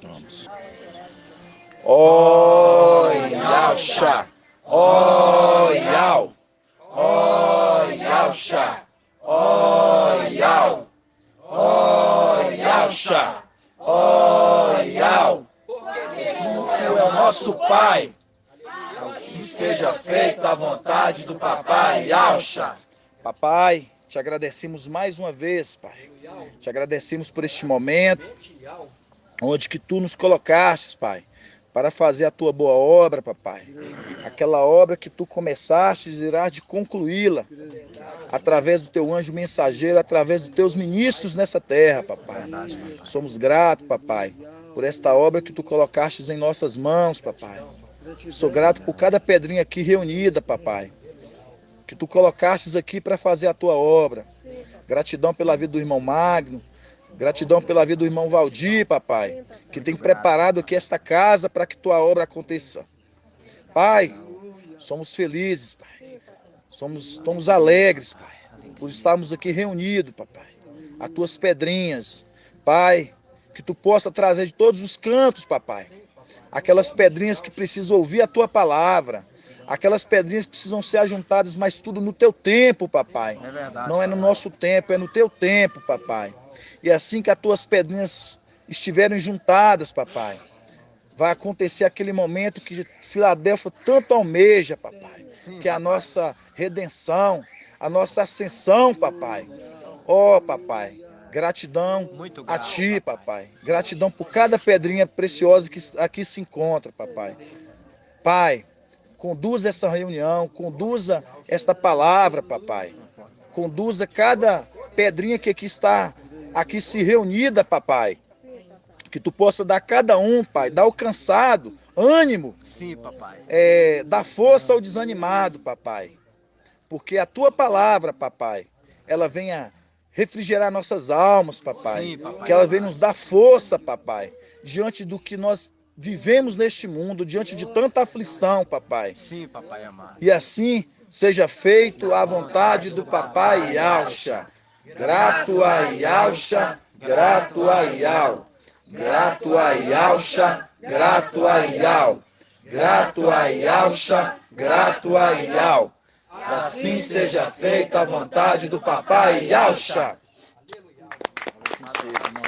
Vamos. Ó Yahshua, ó Yau, ó Yahshua, ó Yau, ó Yahshua, ó Yau. Tu é o nosso Pai. Assim seja feita a vontade do Papai Yahshua. Papai, te agradecemos mais uma vez, Pai. Te agradecemos por este momento, onde que tu nos colocastes, Pai, para fazer a tua boa obra, Papai. Aquela obra que tu começaste e irás de concluí-la, através do teu anjo mensageiro, através dos teus ministros nessa terra, Papai. Somos gratos, Papai, por esta obra que tu colocastes em nossas mãos, Papai. Sou grato por cada pedrinha aqui reunida, Papai, que tu colocastes aqui para fazer a tua obra. Gratidão pela vida do irmão Magno, gratidão pela vida do irmão Valdir, Papai, que tem preparado aqui esta casa para que tua obra aconteça. Pai, somos felizes, Pai. Somos alegres, Pai, por estarmos aqui reunidos, Papai. As tuas pedrinhas, Pai, que tu possa trazer de todos os cantos, Papai, aquelas pedrinhas que precisam ouvir a tua palavra, aquelas pedrinhas que precisam ser ajuntadas, mas tudo no teu tempo, Papai. É verdade, não é no nosso tempo, é no teu tempo, Papai. E assim que as tuas pedrinhas estiverem juntadas, Papai, vai acontecer aquele momento que Filadélfia tanto almeja, Papai, que é a nossa redenção, a nossa ascensão, Papai. Ó, Papai, gratidão a Ti, Papai. Gratidão por cada pedrinha preciosa que aqui se encontra, Papai. Pai, conduza essa reunião, conduza esta palavra, Papai. Conduza cada pedrinha que aqui está aqui se reunida, Papai. Que tu possa dar a cada um, Pai, dar ao cansado, ânimo. Sim, Papai. Dar força ao desanimado, Papai. Porque a tua palavra, Papai, ela venha refrigerar nossas almas, Papai. Sim, Papai. Que ela venha nos dar força, Papai, diante do que nós vivemos neste mundo, diante de tanta aflição, Papai. Sim, Papai amado. E assim seja feito a vontade do Papai Yahshua. Grato a Yahshua, grato a Yau. Grato a Yahshua, grato a Yau. Grato a Yahshua, grato a Yau. Assim seja feita a vontade do Papai Yahshua. Assim seja, irmão.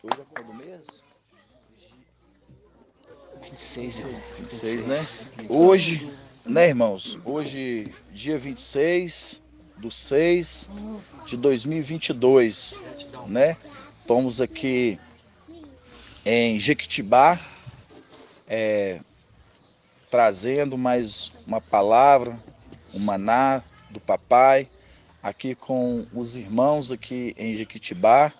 Hoje é qual do mês? 26, né? Hoje, né, irmãos? Hoje, dia 26/6/2022, né? Estamos aqui em Jequitibá, trazendo mais uma palavra, um maná do Papai, aqui com os irmãos aqui em Jequitibá,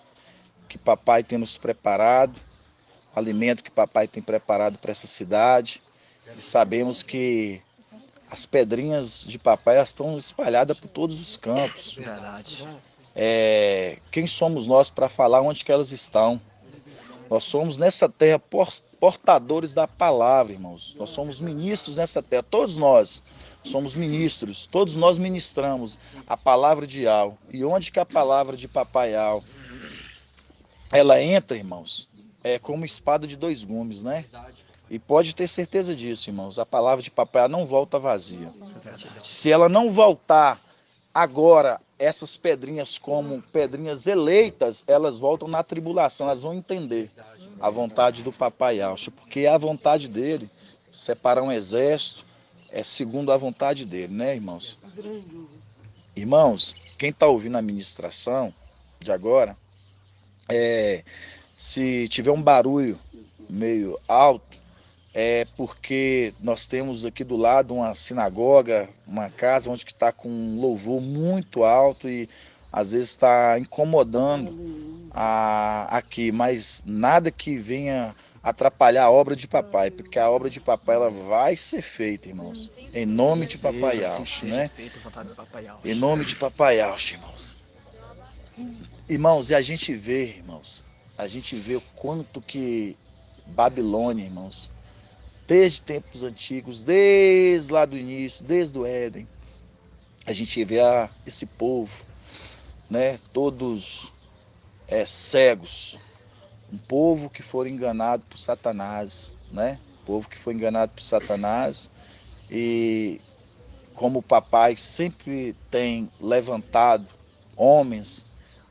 que Papai tem nos preparado, alimento que Papai tem preparado para essa cidade. E sabemos que as pedrinhas de Papai elas estão espalhadas por todos os campos. Verdade. Quem somos nós para falar onde que elas estão? Nós somos nessa terra portadores da palavra, irmãos. Nós somos ministros nessa terra. Todos nós somos ministros. Todos nós ministramos a palavra de Yahweh. E onde que a palavra de Papai Yahweh, ela entra, irmãos, como espada de dois gumes, né? E pode ter certeza disso, irmãos. A palavra de Papai Yahweh não volta vazia. Se ela não voltar agora, essas pedrinhas como pedrinhas eleitas, elas voltam na tribulação, elas vão entender a vontade do Papai Yahshua, porque é a vontade dele, separar um exército, é segundo a vontade dele, né, irmãos? Irmãos, quem está ouvindo a ministração de agora, se tiver um barulho meio alto, é porque nós temos aqui do lado uma sinagoga, uma casa onde está com um louvor muito alto e às vezes está incomodando aqui, mas nada que venha atrapalhar a obra de Papai, porque a obra de Papai ela vai ser feita, irmãos, em nome de Papai Yahshua, né? Em nome de Papai Yahshua, irmãos. Irmãos, e a gente vê, irmãos, o quanto que Babilônia, irmãos, desde tempos antigos, desde lá do início, desde o Éden, a gente vê esse povo né? Todos cegos. Um povo que foi enganado por Satanás, né? Um povo que foi enganado por Satanás. E como o papai sempre tem levantado homens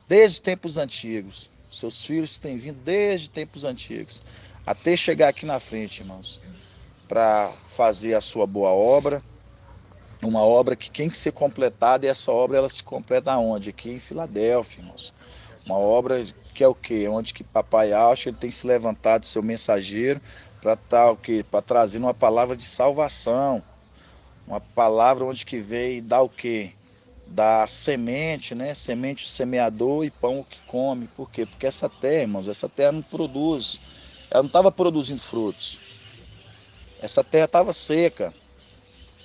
desde tempos antigos, seus filhos têm vindo desde tempos antigos, até chegar aqui na frente, irmãos, para fazer a sua boa obra, uma obra que tem que ser completada, e essa obra ela se completa aonde? Aqui em Filadélfia, irmãos. Uma obra que é o quê? Onde que papai acha, ele tem se levantado, seu mensageiro, para estar o quê? Para trazer uma palavra de salvação, uma palavra onde que vem dar o quê? Da semente, né? Semente do semeador e pão que come. Por quê? Porque essa terra, irmãos, essa terra não produz, ela não estava produzindo frutos. Essa terra estava seca.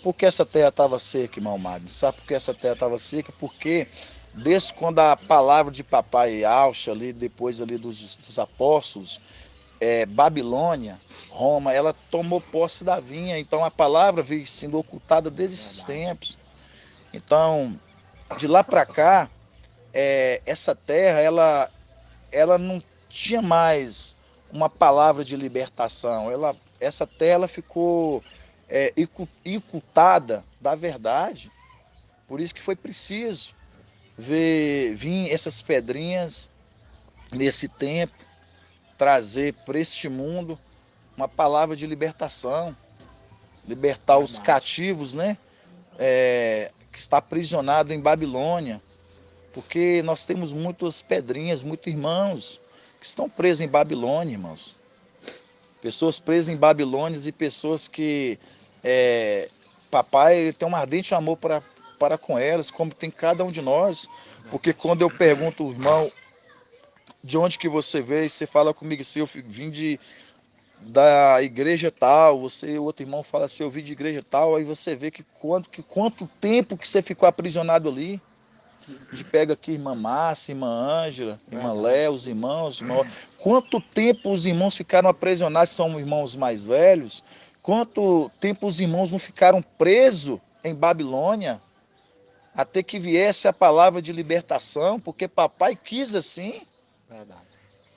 Por que essa terra estava seca, irmão Magno? Sabe por que essa terra estava seca? Porque desde quando a palavra de papai Alcha, ali, depois ali dos apóstolos, Babilônia, Roma, ela tomou posse da vinha. Então a palavra veio sendo ocultada desde esses tempos. Então, de lá para cá, essa terra, ela não tinha mais uma palavra de libertação. Essa terra ela ficou ocultada da verdade. Por isso que foi preciso vir essas pedrinhas nesse tempo, trazer para este mundo uma palavra de libertação, libertar os cativos, né? Que está aprisionado em Babilônia, porque nós temos muitas pedrinhas, muitos irmãos que estão presos em Babilônia, irmãos. Pessoas presas em Babilônia e pessoas que papai ele tem um ardente amor para com elas, como tem cada um de nós. Porque quando eu pergunto, irmão, de onde que você veio, você fala comigo assim, eu vim da igreja tal, o outro irmão fala assim, eu vim de igreja tal, aí você vê que quanto tempo que você ficou aprisionado ali. A gente pega aqui irmã Márcia, irmã Ângela, irmã Léo, os irmãos. Quanto tempo os irmãos ficaram aprisionados, são irmãos mais velhos? Quanto tempo os irmãos não ficaram presos em Babilônia? Até que viesse a palavra de libertação, porque papai quis assim. Verdade.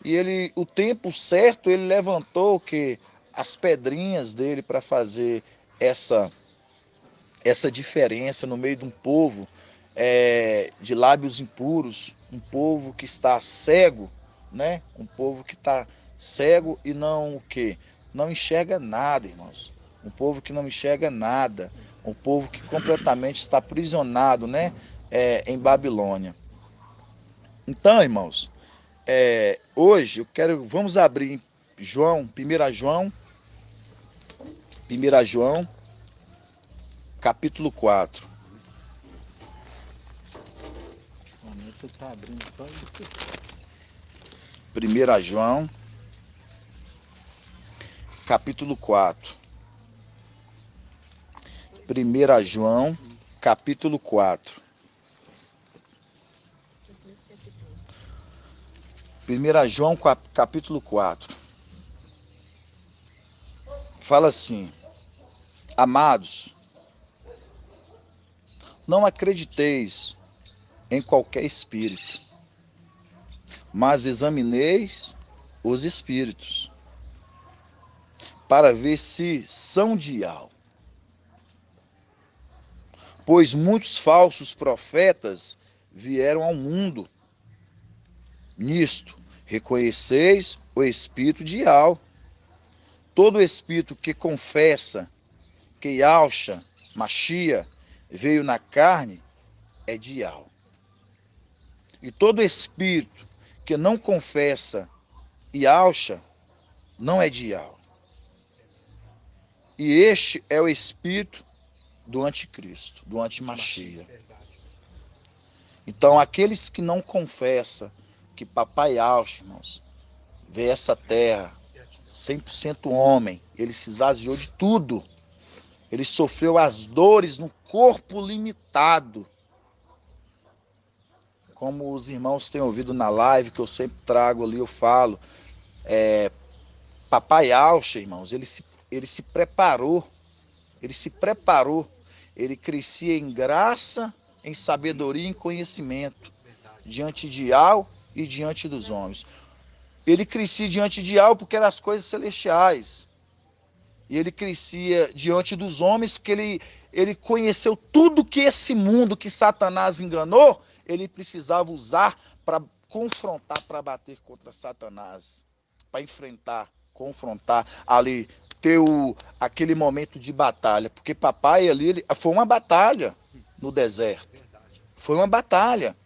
E ele, o tempo certo, ele levantou que as pedrinhas dele para fazer essa diferença no meio de um povo de lábios impuros, um povo que está cego, né? Um povo que está cego e não o quê? Não enxerga nada, irmãos. Um povo que não enxerga nada, um povo que completamente está aprisionado, né? Em Babilônia. Então, irmãos, hoje vamos abrir João, 1 João, capítulo 4. Você tá abrindo só isso. 1 João, capítulo 4. 1 João, capítulo 4. 1 João, capítulo 4. Fala assim: amados, não acrediteis em qualquer espírito, mas examineis os espíritos, para ver se são de Yahvé. Pois muitos falsos profetas vieram ao mundo. Nisto, reconheceis o Espírito de Yahvé. Todo espírito que confessa que Yahshua, Machia, veio na carne, é de Yahvé. E todo espírito que não confessa Yahshua, não é de Yahvé. E este é o espírito do anticristo, do antimachia. Então, aqueles que não confessam que papai Yahshua, irmãos, veio essa terra, 100% homem, ele se esvaziou de tudo. Ele sofreu as dores no corpo limitado. Como os irmãos têm ouvido na live, que eu sempre trago ali, eu falo, papai Yahshua, irmãos, ele se preparou, ele crescia em graça, em sabedoria e em conhecimento. diante de Yahweh e diante dos homens. Ele crescia diante de Yahweh porque eram as coisas celestiais. E ele crescia diante dos homens porque ele conheceu tudo que esse mundo que Satanás enganou, ele precisava usar para confrontar, para bater contra Satanás, para enfrentar, confrontar ali, ter aquele momento de batalha. Porque papai ali, foi uma batalha no deserto. Foi uma batalha.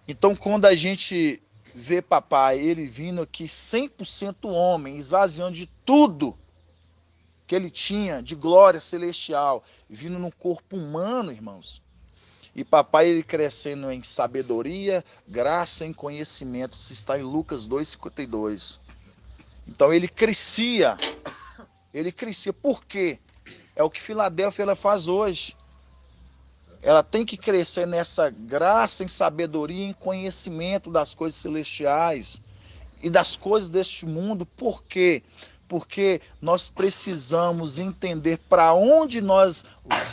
Então quando a gente vê papai, ele vindo aqui 100% homem, esvaziando de tudo que ele tinha de glória celestial, vindo no corpo humano, irmãos. E papai, ele crescendo em sabedoria, graça e conhecimento. Isso está em Lucas 2,52. Então ele crescia. Ele crescia. Por quê? É o que Filadélfia ela faz hoje. Ela tem que crescer nessa graça, em sabedoria, em conhecimento das coisas celestiais e das coisas deste mundo. Por quê? Porque nós precisamos entender para onde nós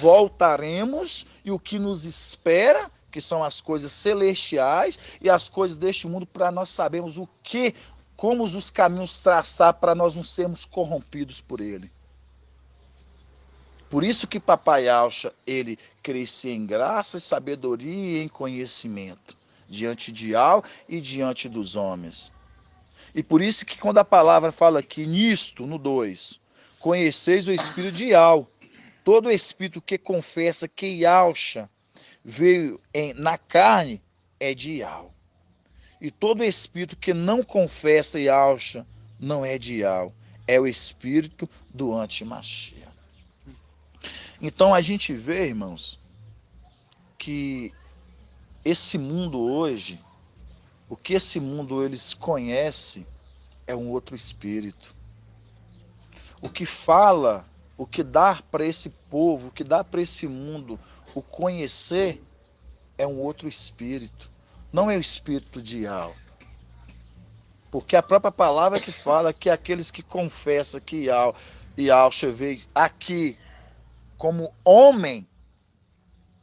voltaremos e o que nos espera, que são as coisas celestiais e as coisas deste mundo, para nós sabermos como os caminhos traçar para nós não sermos corrompidos por ele. Por isso que papai Alcha, ele crescia em graça, sabedoria e em conhecimento, diante de Yahweh e diante dos homens. E por isso que quando a palavra fala aqui nisto, no 2, conheceis o Espírito de Yahweh, todo espírito que confessa que Yahshua veio na carne é de Yahweh. E todo espírito que não confessa Yahshua não é de Yahweh, é o espírito do anti-Mashiach. Então a gente vê, irmãos, que esse mundo hoje, o que esse mundo eles conhecem é um outro espírito. O que fala, o que dá para esse povo, o que dá para esse mundo o conhecer é um outro espírito. Não é o espírito de Yahweh. Porque a própria palavra que fala que aqueles que confessam que Yahweh veio aqui como homem,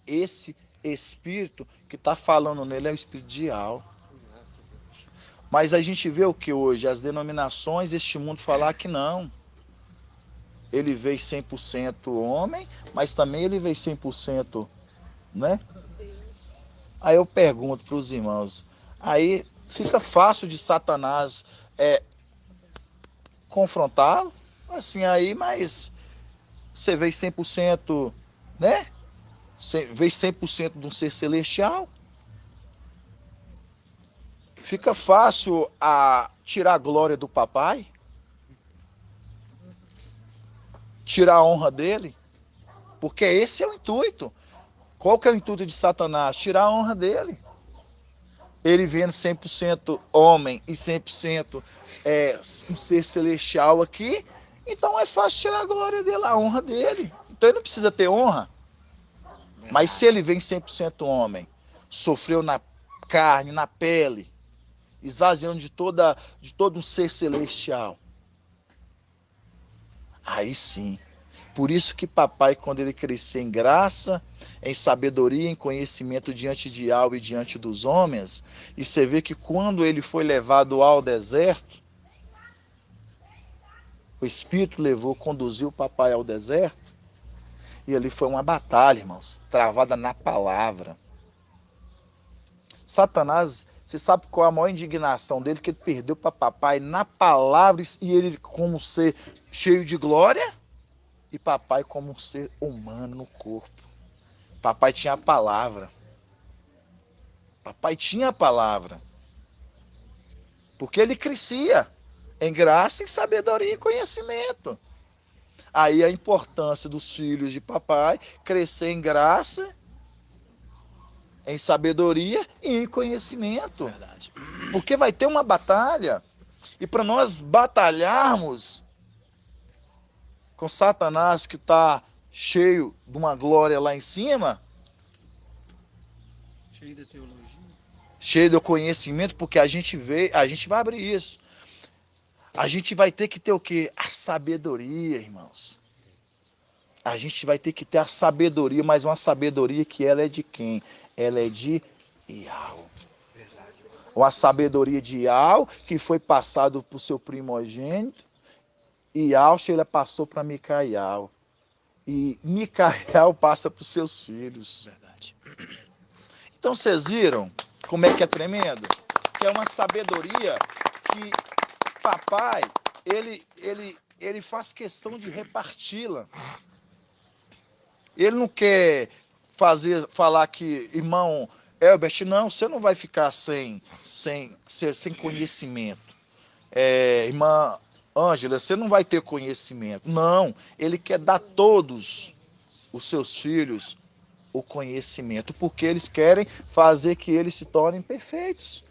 esse espírito que está falando nele é o espírito de Yahweh. Mas a gente vê o que hoje? As denominações, este mundo falar que não. Ele veio 100% homem, mas também ele veio 100%, né? Aí eu pergunto para os irmãos, aí fica fácil de Satanás confrontá-lo, assim aí, mas você veio 100%, né? Você veio 100% de um ser celestial. Fica fácil a tirar a glória do papai, tirar a honra dele, porque esse é o intuito. Qual que é o intuito de Satanás? Tirar a honra dele. Ele vendo 100% homem e 100% um ser celestial aqui, então é fácil tirar a glória dele, a honra dele. Então ele não precisa ter honra. Mas se ele vem 100% homem, sofreu na carne, na pele, esvaziando de todo um ser celestial, aí sim. Por isso que papai, quando ele crescer em graça, em sabedoria, em conhecimento diante de Yahweh e diante dos homens, e você vê que quando ele foi levado ao deserto, o Espírito conduziu o papai ao deserto, e ali foi uma batalha, irmãos, travada na palavra. Satanás, você sabe qual é a maior indignação dele? Que ele perdeu para papai na palavra, e ele como ser cheio de glória, e papai como um ser humano no corpo. Papai tinha a palavra. Papai tinha a palavra. Porque ele crescia em graça, em sabedoria e conhecimento. Aí a importância dos filhos de papai crescer em graça, em sabedoria e em conhecimento. Verdade. Porque vai ter uma batalha. E para nós batalharmos com Satanás, que está cheio de uma glória lá em cima, Cheio de teologia. cheio de conhecimento, porque a gente vai abrir isso. A gente vai ter que ter o quê? A sabedoria, irmãos. A gente vai ter que ter a sabedoria, mas uma sabedoria que ela é de quem? Ela é de Yahweh. Uma sabedoria de Ial, que foi passado para o seu primogênito, e Ial ele passou para Micael. E Micael passa para os seus filhos. Verdade. Então vocês viram como é que é tremendo? Que é uma sabedoria que papai, ele faz questão de reparti-la. Ele não quer falar que, irmão Elbert, não, você não vai ficar sem conhecimento. Irmã Ângela, você não vai ter conhecimento. Não, ele quer dar a todos os seus filhos o conhecimento, porque eles querem fazer que eles se tornem perfeitos.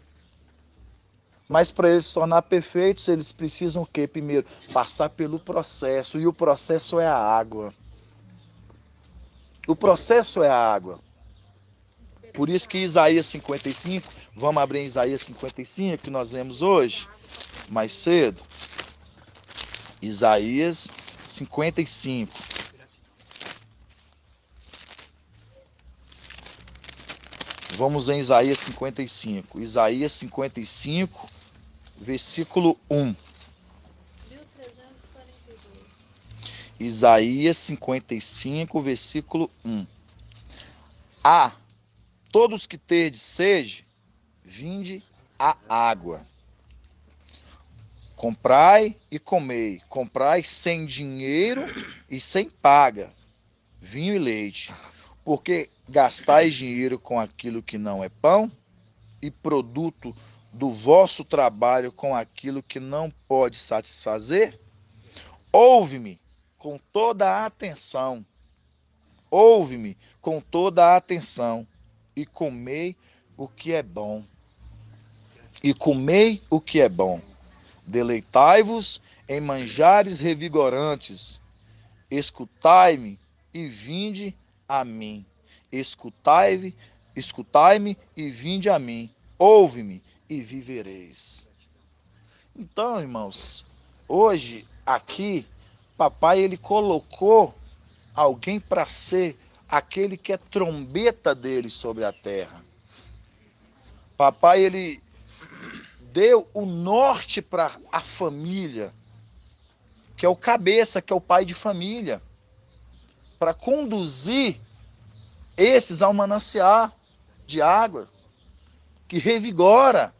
Mas para eles se tornar perfeitos, eles precisam o quê? Primeiro, passar pelo processo, e o processo é a água. O processo é a água. Por isso que Isaías 55, vamos abrir em Isaías 55, que nós lemos hoje, mais cedo. Isaías 55. Vamos em Isaías 55. Isaías 55, versículo 1. 1342. Isaías 55, versículo 1. Todos que terdes sede, vinde à água. Comprai e comei. Comprai sem dinheiro e sem paga, vinho e leite. Porque gastais dinheiro com aquilo que não é pão, e produto do vosso trabalho com aquilo que não pode satisfazer? Ouve-me com toda a atenção. Ouve-me com toda a atenção, e comei o que é bom. E comei o que é bom. Deleitai-vos em manjares revigorantes. Escutai-me e vinde a mim. Escutai-me e vinde a mim. Ouve-me e vivereis. Então, irmãos, hoje aqui, papai ele colocou alguém para ser aquele que é trombeta dele sobre a terra. Papai ele deu o norte para a família, que é o cabeça, que é o pai de família, para conduzir esses ao manancial de água, que revigora.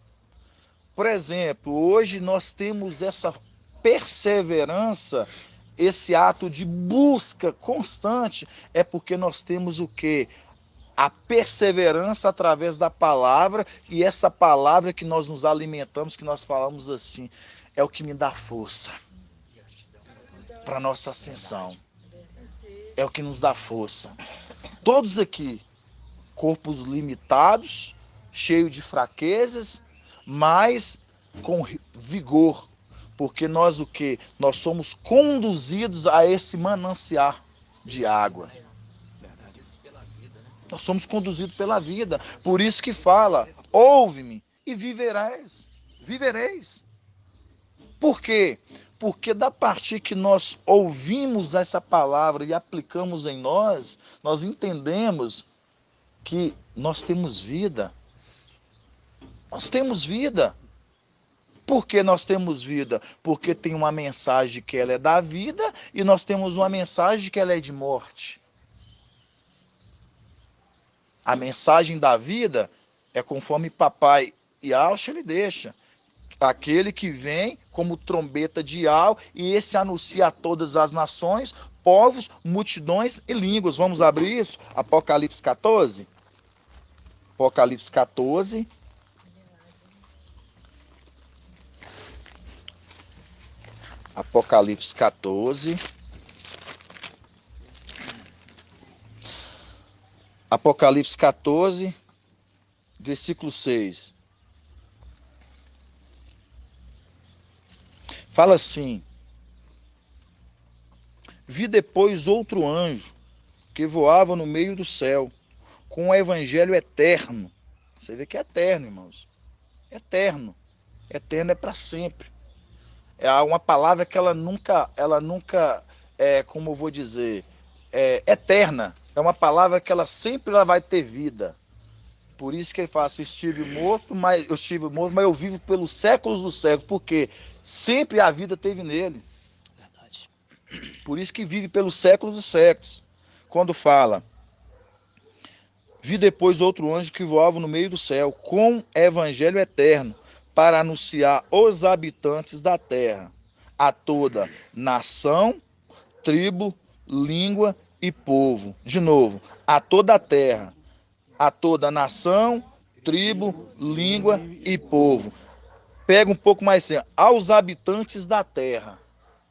Por exemplo, hoje nós temos essa perseverança, esse ato de busca constante, é porque nós temos o quê? A perseverança através da palavra, e essa palavra que nós nos alimentamos, que nós falamos assim, é o que me dá força para nossa ascensão. É o que nos dá força. Todos aqui, corpos limitados, cheios de fraquezas, mas com vigor. Porque nós o quê? Nós somos conduzidos a esse manancial de água. Nós somos conduzidos pela vida. Por isso que fala, ouve-me e vivereis. Vivereis. Por quê? Porque da partir que nós ouvimos essa palavra e aplicamos em nós, nós entendemos que nós temos vida. Nós temos vida. Por que nós temos vida? Porque tem uma mensagem que ela é da vida e nós temos uma mensagem que ela é de morte. A mensagem da vida é conforme papai Yahshua ele deixa. Aquele que vem como trombeta de Ial, e esse anuncia a todas as nações, povos, multidões e línguas. Vamos abrir isso? Apocalipse 14. Apocalipse 14. Apocalipse 14. Apocalipse 14, versículo 6. Fala assim: vi depois outro anjo que voava no meio do céu, com o evangelho eterno. Você vê que é eterno, irmãos. Eterno. Eterno é para sempre. É uma palavra que ela nunca como eu vou dizer, eterna. É uma palavra que ela sempre vai ter vida. Por isso que ele fala assim, estive morto, mas eu vivo pelos séculos dos séculos, porque sempre a vida teve nele. Verdade. Por isso que vive pelos séculos dos séculos. Quando fala, vi depois outro anjo que voava no meio do céu, com evangelho eterno, para anunciar aos habitantes da terra, a toda nação, tribo, língua e povo. De novo, a toda a terra, a toda nação, tribo, língua e povo. Pega um pouco mais assim, aos habitantes da terra,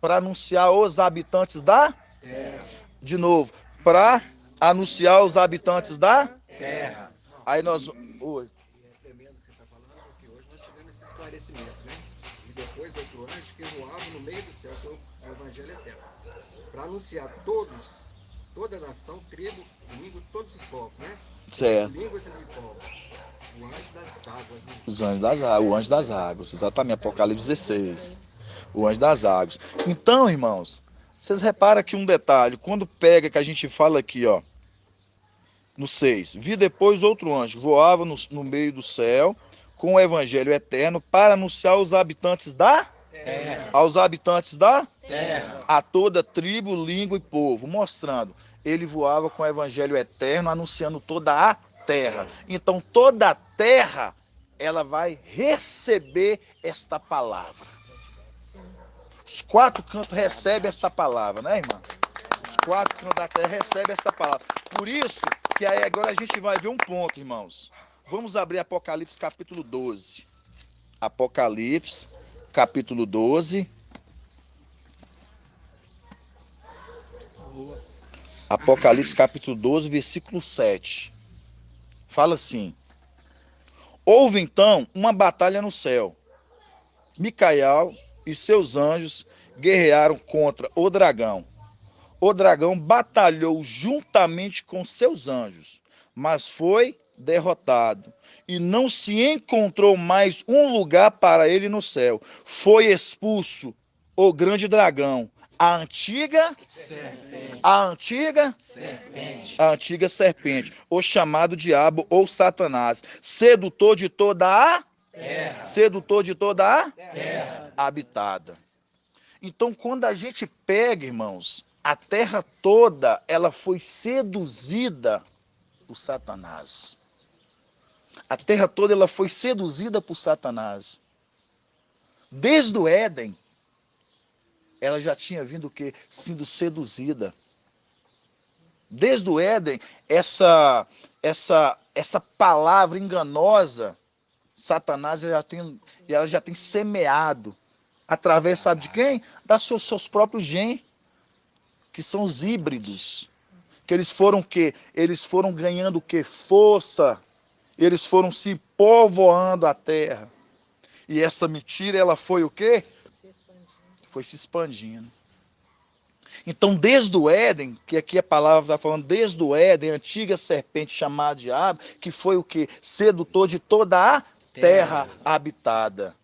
para anunciar aos habitantes da terra. De novo, para anunciar aos habitantes da terra. Aí nós... Oi. E é tremendo o que você está falando, porque hoje nós tivemos esse esclarecimento, né? E depois outro anjo que voava no meio do céu, que é o Evangelho Eterno, para anunciar toda a nação, tribo, língua, todos os povos, né? Certo. Línguas e povos. O anjo das águas, né? Os anjos das águas, o anjo das águas, exatamente, Apocalipse 16. O anjo das águas. Então, irmãos, vocês reparam aqui um detalhe, quando pega que a gente fala aqui, ó, no 6, vi depois outro anjo, voava no meio do céu, com o evangelho eterno, para anunciar aos habitantes da terra. Aos habitantes da terra. A toda tribo, língua e povo, mostrando, ele voava com o evangelho eterno, anunciando toda a terra. Então, toda a terra, ela vai receber esta palavra. Os quatro cantos recebem esta palavra, né, irmã? Os quatro cantos da terra recebem esta palavra. Por isso que aí agora a gente vai ver um ponto, irmãos. Vamos abrir Apocalipse capítulo 12. Apocalipse capítulo 12. Apocalipse capítulo 12, versículo 7. Fala assim: houve então uma batalha no céu. Micael e seus anjos guerrearam contra o dragão. O dragão batalhou juntamente com seus anjos, mas foi derrotado. E não se encontrou mais um lugar para ele no céu. Foi expulso o grande dragão, a antiga serpente, o chamado diabo ou Satanás, sedutor de toda a terra habitada. Então, quando a gente pega, irmãos, a terra toda, ela foi seduzida por Satanás. A terra toda, ela foi seduzida por Satanás. Desde o Éden, ela já tinha vindo o quê? Sendo seduzida. Desde o Éden, essa palavra enganosa, Satanás ela já tem semeado. Através, sabe de quem? Das seus próprios genes, que são os híbridos. Que eles foram o quê? Eles foram ganhando o quê? Força. Eles foram se povoando a terra. E essa mentira, ela foi o quê? Foi se expandindo. Então, desde o Éden, que aqui a palavra está falando, desde o Éden, a antiga serpente chamada diabo, que foi o quê? Sedutor de toda a terra habitada.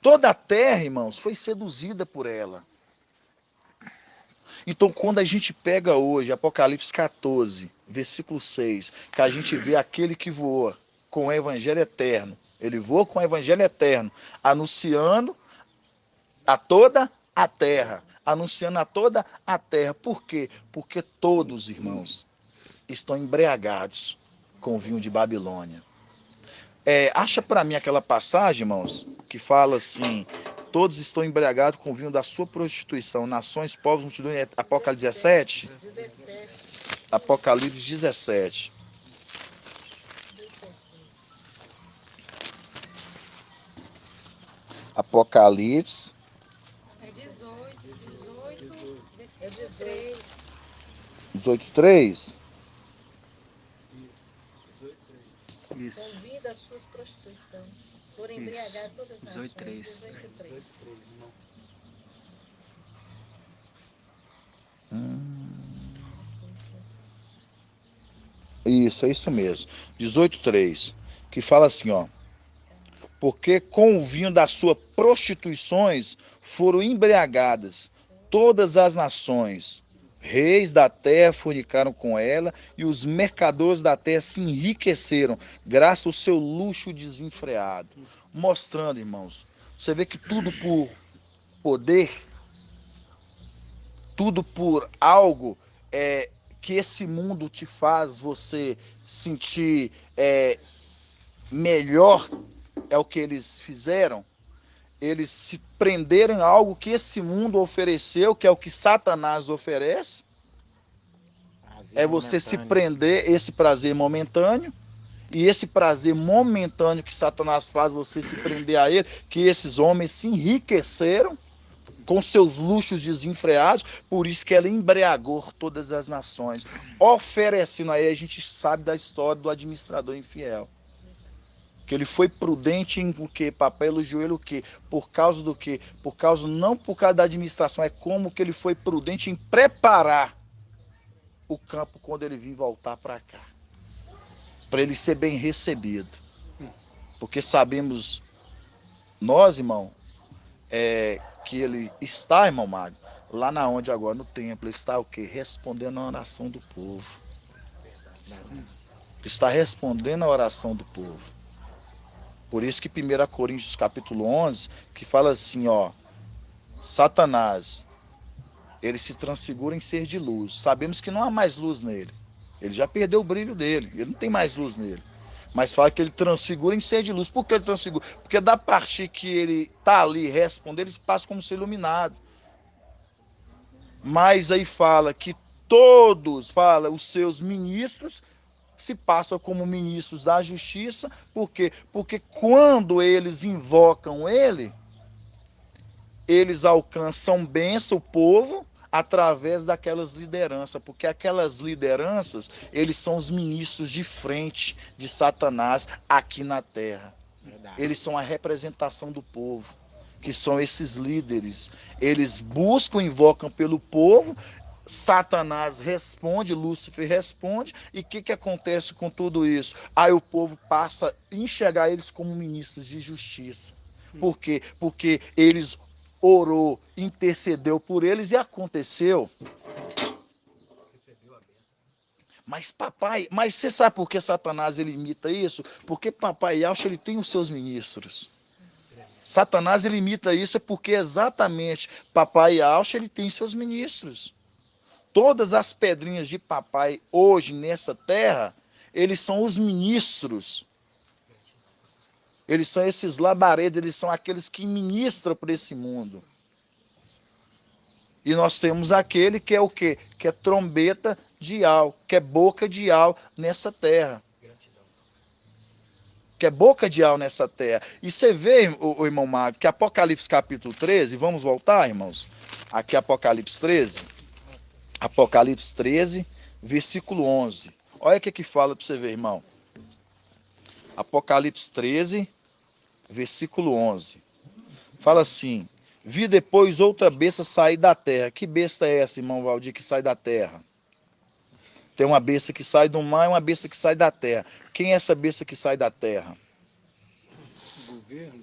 Toda a terra, irmãos, foi seduzida por ela. Então, quando a gente pega hoje Apocalipse 14, versículo 6, que a gente vê aquele que voa com o evangelho eterno, ele voa com o evangelho eterno, anunciando a toda a terra. Anunciando a toda a terra. Por quê? Porque todos, irmãos, estão embriagados com o vinho de Babilônia. Acha para mim aquela passagem, irmãos, que fala assim: todos estão embriagados com o vinho da sua prostituição, nações, povos, multidões. Apocalipse 17? Apocalipse 17. Apocalipse. É 18. É 18. 18:3. Isso. Convida as suas prostituições, por embriagar todas as nações. 18:3. 18:3. Isso, é isso mesmo. 18:3. Que fala assim, ó. Porque com o vinho das suas prostituições foram embriagadas todas as nações, Reis da terra fornicaram com ela e os mercadores da terra se enriqueceram graças ao seu luxo desenfreado. Mostrando, irmãos, você vê que tudo por poder, tudo por algo que esse mundo te faz você sentir melhor, é o que eles fizeram. Eles se prenderam em algo que esse mundo ofereceu, que é o que Satanás oferece. É você se prender esse prazer momentâneo. E esse prazer momentâneo que Satanás faz você se prender a ele, que esses homens se enriqueceram com seus luxos desenfreados, por isso que ela embriagou todas as nações, oferecendo aí, a gente sabe da história do administrador infiel. Que ele foi prudente em o quê? Papai elogiou ele o quê? Por causa do quê? Não por causa da administração, é como que ele foi prudente em preparar o campo quando ele vir voltar para cá. Para ele ser bem recebido. Porque sabemos, nós, irmão, que ele está, irmão Magno, lá na onde agora, no templo, ele está o quê? Respondendo a oração do povo. Ele está respondendo a oração do povo. Por isso que 1 Coríntios capítulo 11, que fala assim, ó, Satanás, ele se transfigura em ser de luz. Sabemos que não há mais luz nele. Ele já perdeu o brilho dele, ele não tem mais luz nele. Mas fala que ele transfigura em ser de luz. Por que ele transfigura? Porque da parte que ele está ali respondendo, ele passa como ser iluminado. Mas aí fala que os seus ministros se passam como ministros da justiça. Por quê? Porque quando eles invocam ele, eles alcançam bênção, o povo, através daquelas lideranças, porque aquelas lideranças, eles são os ministros de frente de Satanás aqui na terra. Verdade. Eles são a representação do povo, que são esses líderes. Eles buscam, invocam pelo povo, Satanás responde, Lúcifer responde, e o que acontece com tudo isso? Aí o povo passa a enxergar eles como ministros de justiça. Por quê? Porque eles orou, intercedeu por eles e aconteceu. Mas você sabe por que Satanás ele imita isso? Porque papai Yahshua, ele tem os seus ministros. Satanás ele imita isso porque exatamente papai Yahshua, ele tem seus ministros. Todas as pedrinhas de papai hoje nessa terra, eles são os ministros. Eles são esses labaredas, eles são aqueles que ministram para esse mundo. E nós temos aquele que é o quê? Que é trombeta de Yahweh, que é boca de Yahweh nessa terra. Que é boca de Yahweh nessa terra. E você vê, o irmão Mago, que Apocalipse capítulo 13, vamos voltar, irmãos? Aqui Apocalipse 13. Apocalipse 13, versículo 11. Olha o que fala para você ver, irmão. Apocalipse 13, versículo 11. Fala assim: vi depois outra besta sair da terra. Que besta é essa, irmão Valdir, que sai da terra? Tem uma besta que sai do mar e uma besta que sai da terra. Quem é essa besta que sai da terra? O governo,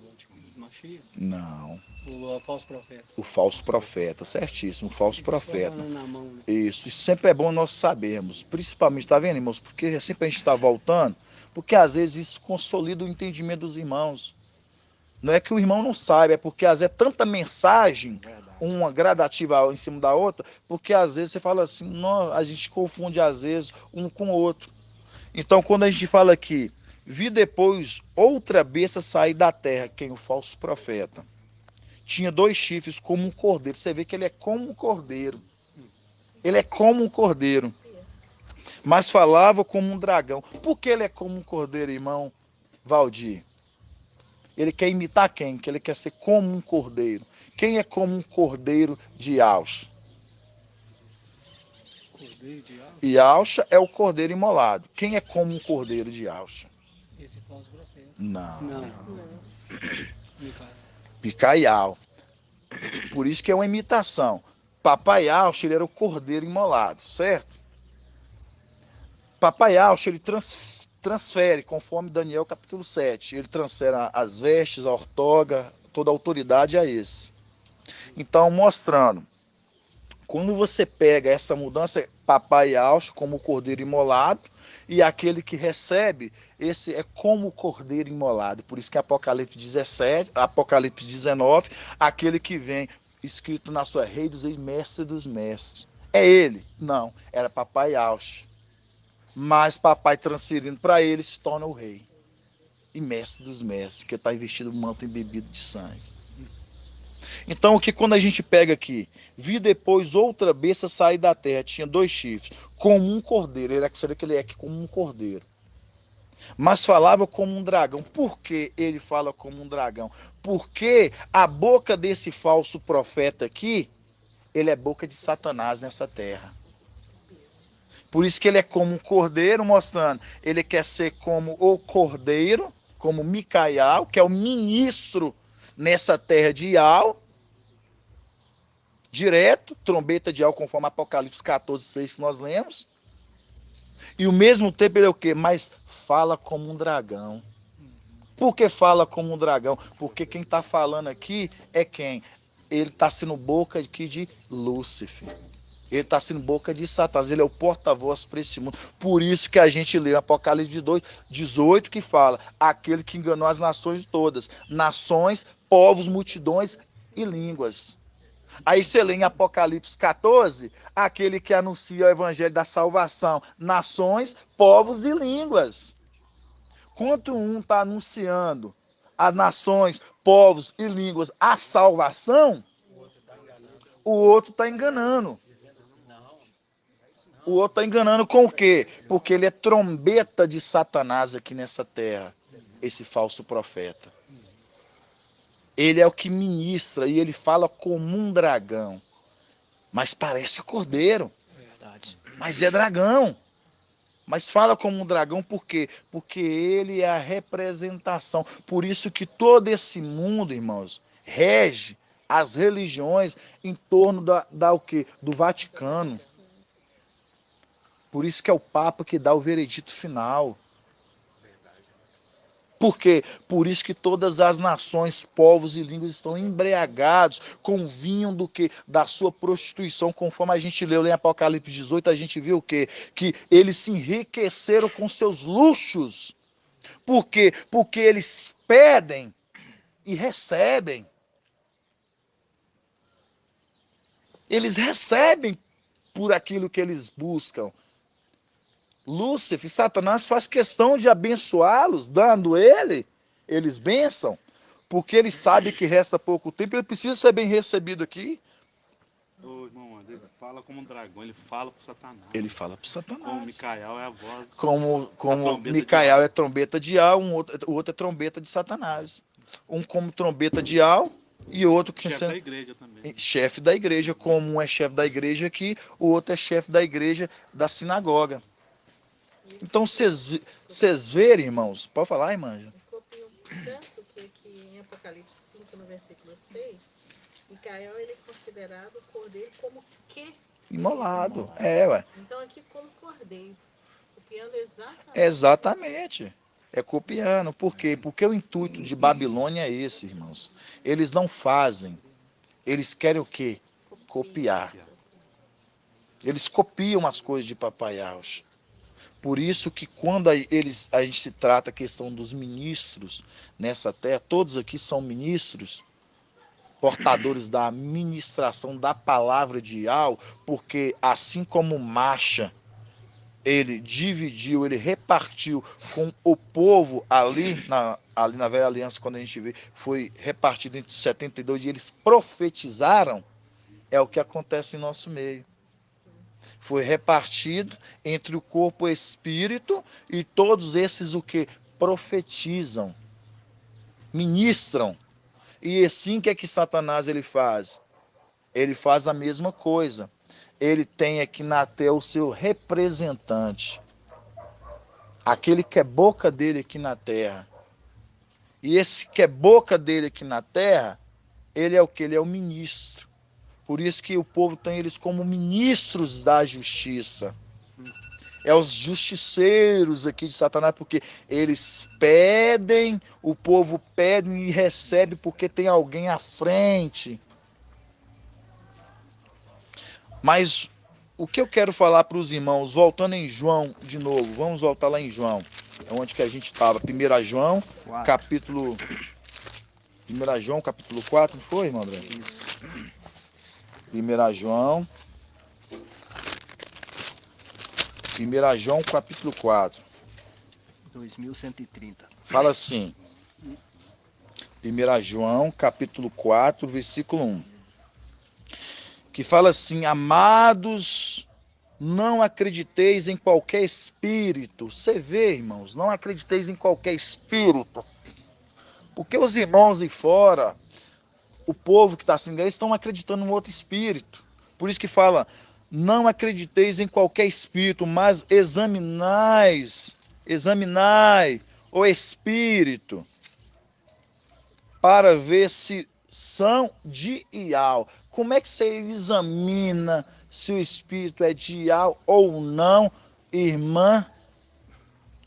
Mashiach? Não. O falso profeta. O falso profeta, certíssimo, o falso profeta. Na mão, né? Isso sempre é bom nós sabermos. Principalmente, tá vendo, irmãos? Porque sempre a gente está voltando, porque às vezes isso consolida o entendimento dos irmãos. Não é que o irmão não saiba, é porque às vezes é tanta mensagem, uma gradativa em cima da outra, porque às vezes você fala assim, a gente confunde às vezes um com o outro. Então quando a gente fala aqui, vi depois outra besta sair da terra, quem? O falso profeta. Tinha 2 chifres como um cordeiro. Você vê que ele é como um cordeiro. Ele é como um cordeiro. Mas falava como um dragão. Por que ele é como um cordeiro, irmão Valdir? Ele quer imitar quem? Que ele quer ser como um cordeiro. Quem é como um cordeiro de Yahshua? Cordeiro de Yahshua? Yahshua é o cordeiro imolado. Quem é como um cordeiro de Yahshua? Esse falso profeta. Não. Micael. Por isso que é uma imitação. Papai Yahshua, ele era o cordeiro imolado, certo? Papai Yahshua, ele transfere, conforme Daniel capítulo 7. Ele transfere as vestes, a ortoga, toda a autoridade a esse. Então, mostrando, Quando você pega essa mudança, papai alto como o cordeiro imolado, e aquele que recebe, esse é como o cordeiro imolado. Por isso que Apocalipse 17, Apocalipse 19, aquele que vem escrito na sua Rei dos Reis, Mestre dos Mestres. É ele? Não, era papai alto. Mas papai transferindo para ele se torna o rei e mestre dos mestres, que está investido no manto embebido de sangue. Então, o que quando a gente pega aqui, vi depois outra besta sair da terra, tinha 2 chifres, como um cordeiro, você vê que ele é aqui como um cordeiro, mas falava como um dragão. Por que ele fala como um dragão? Porque a boca desse falso profeta aqui, ele é boca de Satanás nessa terra. Por isso que ele é como um cordeiro, mostrando, ele quer ser como o cordeiro, como Micael, que é o ministro nessa terra de Ial, direto, trombeta de Ial, conforme Apocalipse 14, 6 que nós lemos. E ao mesmo tempo ele é o quê? Mas fala como um dragão. Por que fala como um dragão? Porque quem está falando aqui é quem? Ele está sendo boca aqui de Lúcifer. Ele está sendo boca de Satanás, ele é o porta-voz para esse mundo. Por isso que a gente lê Apocalipse 18, que fala, aquele que enganou as nações todas. Nações, povos, multidões e línguas. Aí você lê em Apocalipse 14, aquele que anuncia o evangelho da salvação. Nações, povos e línguas. Quando um está anunciando as nações, povos e línguas a salvação, o outro está enganando. O outro está enganando com o quê? Porque ele é trombeta de Satanás aqui nessa terra, esse falso profeta. Ele é o que ministra e ele fala como um dragão. Mas parece cordeiro. Verdade. Mas é dragão. Mas fala como um dragão por quê? Porque ele é a representação. Por isso que todo esse mundo, irmãos, rege as religiões em torno o quê? Do Vaticano. Por isso que é o Papa que dá o veredito final. Por quê? Por isso que todas as nações, povos e línguas estão embriagados com o vinho do quê? Da sua prostituição, conforme a gente leu em Apocalipse 18, a gente viu o quê? Que eles se enriqueceram com seus luxos. Por quê? Porque eles pedem e recebem. Eles recebem por aquilo que eles buscam. Lúcifer, Satanás faz questão de abençoá-los, dando eles bênção, porque ele sabe que resta pouco tempo, ele precisa ser bem recebido aqui. Ô, irmão, ele fala como um dragão, ele fala para Satanás. Ele fala para Satanás. Como Micael é a voz. Como Micael é trombeta de Ial, o outro é trombeta de Satanás. Um como trombeta de Ial e outro que chefe da igreja também. Chefe da igreja, como um é chefe da igreja aqui, o outro é chefe da igreja da sinagoga. Então, vocês verem, irmãos, pode falar, irmã? Copiam tanto que aqui em Apocalipse 5, no versículo 6, Micael ele é considerado cordeiro como que? Imolado. Ué. Então, aqui como cordeiro, copiando exatamente. Exatamente. É copiando. Por quê? Porque o intuito de Babilônia é esse, irmãos. Eles não fazem. Eles querem o quê? Copiar. Eles copiam as coisas de Papai Alcho. Por isso que quando a gente se trata a questão dos ministros nessa terra, todos aqui são ministros, portadores da ministração da palavra de Ial, porque assim como Macha, ele dividiu, ele repartiu com o povo ali na velha aliança, quando a gente vê, foi repartido entre 72 e eles profetizaram, é o que acontece em nosso meio. Foi repartido entre o corpo e o espírito, e todos esses o que? Profetizam, ministram. E assim que é que Satanás ele faz? Ele faz a mesma coisa. Ele tem aqui na terra o seu representante. Aquele que é boca dele aqui na terra. E esse que é boca dele aqui na terra, ele é o que? Ele é o ministro. Por isso que o povo tem eles como ministros da justiça. É os justiceiros aqui de Satanás, porque eles pedem, o povo pede e recebe porque tem alguém à frente. Mas o que eu quero falar para os irmãos, voltando em João de novo, vamos voltar lá em João, é onde que a gente estava, 1 João, capítulo 4, não foi, irmão André? Isso. 1 João, capítulo 4. 2130. Fala assim, 1 João, capítulo 4, versículo 1. Que fala assim, amados, não acrediteis em qualquer espírito. Você vê, irmãos, não acrediteis em qualquer espírito. Porque os irmãos aí fora, o povo que está sem igreja, estão acreditando em outro espírito. Por isso que fala, não acrediteis em qualquer espírito, mas examinai o espírito, para ver se são de Ial. Como é que você examina se o espírito é de Ial ou não, irmã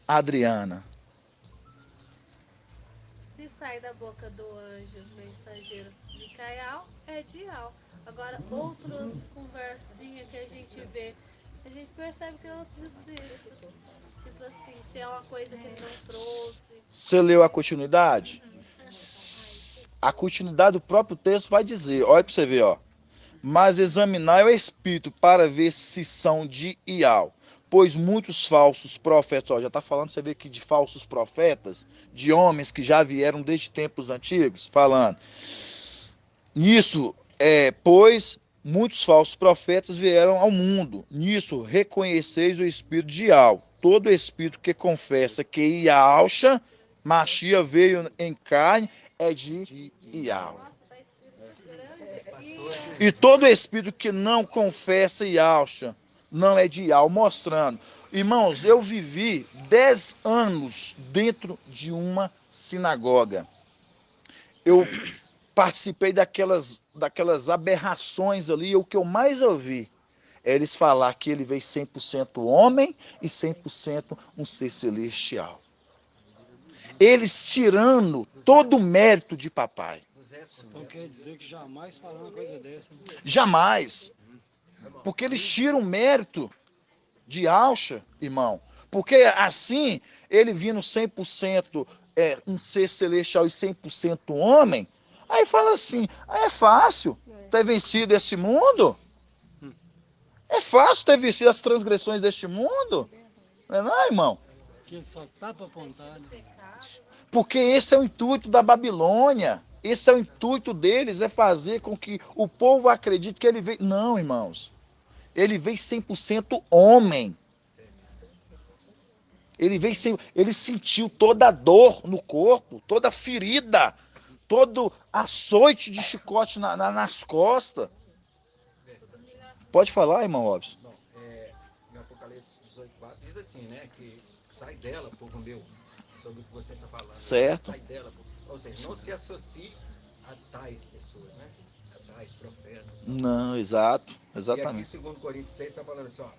Adriana? Se sai da boca do anjo mensageiro Micael, é de Ial. Agora, outros conversinhas que a gente vê, a gente percebe que é outros espíritos. Tipo assim, se é uma coisa que ele não trouxe. Você leu a continuidade? A continuidade do próprio texto vai dizer, olha para você ver, ó. Mas examinai o espírito para ver se são de Ial. Pois muitos falsos profetas, ó, já está falando, você vê aqui de falsos profetas, de homens que já vieram desde tempos antigos, falando. Nisso, pois muitos falsos profetas vieram ao mundo. Nisso, reconheceis o espírito de Ial. Todo espírito que confessa que Ialcha, Machia veio em carne, é de Ial. Nossa, tá escrito grande. E todo espírito que não confessa Ialcha não é de Ial, mostrando. Irmãos, eu vivi 10 anos dentro de uma sinagoga. Eu participei daquelas aberrações ali, e o que eu mais ouvi é eles falar que ele veio 100% homem e 100% um ser celestial. Eles tirando todo o mérito de papai. Então quer dizer que jamais falaram uma coisa dessa. Jamais. Porque eles tiram o mérito de Alcha, irmão. Porque assim, ele vindo 100% um ser celestial e 100% homem, aí fala assim, é fácil ter vencido esse mundo? É fácil ter vencido as transgressões deste mundo? Não é não, irmão? Que só tá para apontar, né? Porque esse é o intuito da Babilônia. Esse é o intuito deles, é fazer com que o povo acredite que ele veio. Não, irmãos. Ele veio 100% homem. Ele sentiu toda a dor no corpo, toda a ferida, todo açoite de chicote nas costas. Pode falar, irmão Robson. Bom, em Apocalipse 18:4 diz assim, né? Que sai dela, povo meu, sobre o que você está falando. Certo. Sai dela, ou seja, não se associe a tais pessoas, né? A tais profetas. Não, exato, E exatamente. aqui, 2 Coríntios 6 está falando assim, ó.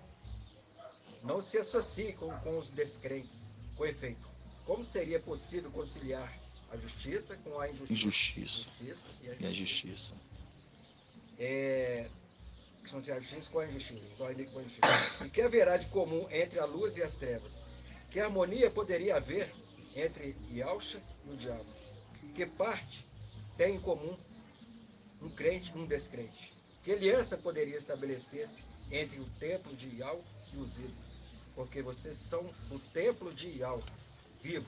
Não se associe com os descrentes. Com efeito, como seria possível conciliar a justiça com a injustiça? Injustiça Justiça e a justiça. A justiça com a injustiça. E que haverá de comum entre a luz e as trevas? Que harmonia poderia haver entre Ialcha e o diabo? Que parte tem em comum um crente e um descrente? Que aliança poderia estabelecer-se entre o templo de Ial e os ídolos? Porque vocês são o templo de Ial, vivo,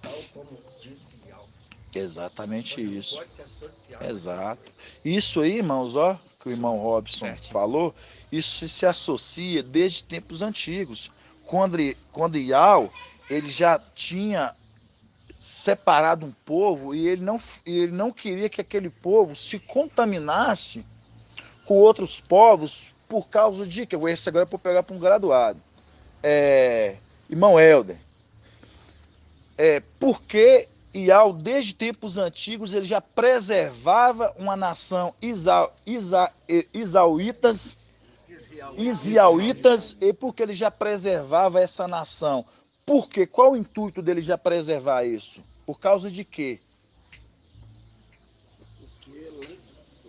tal como disse Ial. Exatamente Você isso. não pode se associar. Exato. Isso aí, irmãos, ó, que o irmão Robson falou, isso se associa desde tempos antigos. Quando Ial, ele já tinha separado um povo e ele não queria que aquele povo se contaminasse com outros povos por causa de que eu vou esse agora para pegar para um graduado. Irmão Helder, porque Ial, desde tempos antigos, ele já preservava uma nação israelitas, e porque ele já preservava essa nação. Por quê? Qual o intuito dele já preservar isso? Por causa de quê? Porque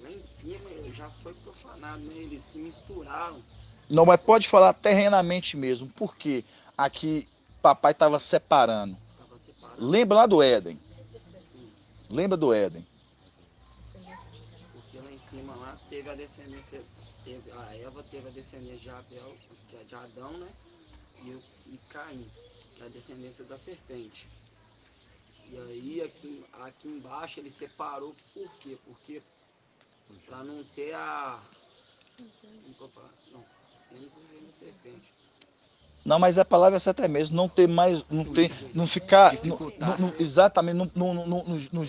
lá em cima já foi profanado, né? Eles se misturaram. Não, mas pode falar terrenamente mesmo. Por quê? Aqui papai estava separando. Tava separado. Lembra lá do Éden? Lembra do Éden? Porque lá em cima lá teve a descendência, a Eva teve a descendência de Abel, de Adão, né? E Caim, que é a descendência da serpente. E aí aqui embaixo ele separou, por quê? Porque para não ter a. Não, temos o reino da serpente. Não, mas a palavra certa é mesmo, não ter mais, não ficar, exatamente, não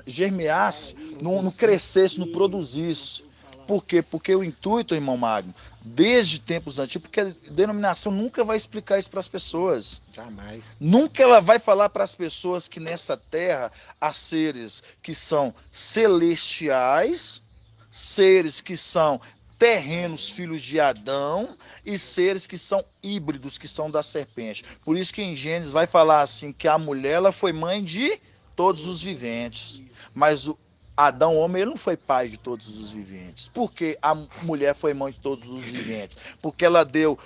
germeasse, não crescesse, não produzisse. Por quê? Porque o intuito, irmão Magno, desde tempos antigos, porque a denominação nunca vai explicar isso para as pessoas. Jamais. Nunca ela vai falar para as pessoas que nessa terra há seres que são celestiais, seres que são terrenos, filhos de Adão, e seres que são híbridos, que são da serpente. Por isso que em Gênesis vai falar assim, que a mulher ela foi mãe de todos os viventes. Mas o Adão, homem, ele não foi pai de todos os viventes. Por que a mulher foi mãe de todos os viventes? Porque ela deu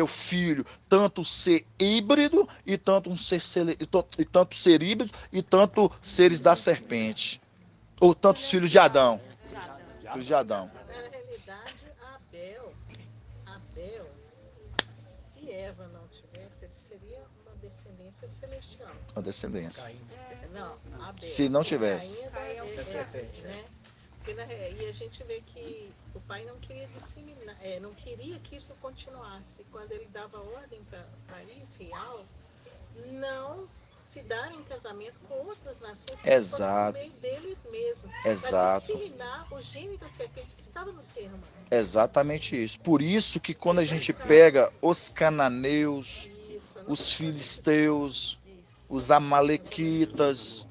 filho, tanto ser híbrido e tanto ser híbrido e tanto seres da serpente. Ou tantos filhos de Adão. Filhos de Adão. Na realidade, Abel, se Eva não tivesse, ele seria uma descendência celestial. A descendência. Não, Abel. Se não tivesse. Né? E a gente vê que o pai não queria disseminar, não queria que isso continuasse. Quando ele dava ordem para Israel, não se dar em casamento com outras nações que fossem no meio deles mesmos. Exato. Para disseminar o gene da serpente que estava no ser humano. Exatamente isso. Por isso que quando a gente pega os cananeus, os filisteus, os amalequitas,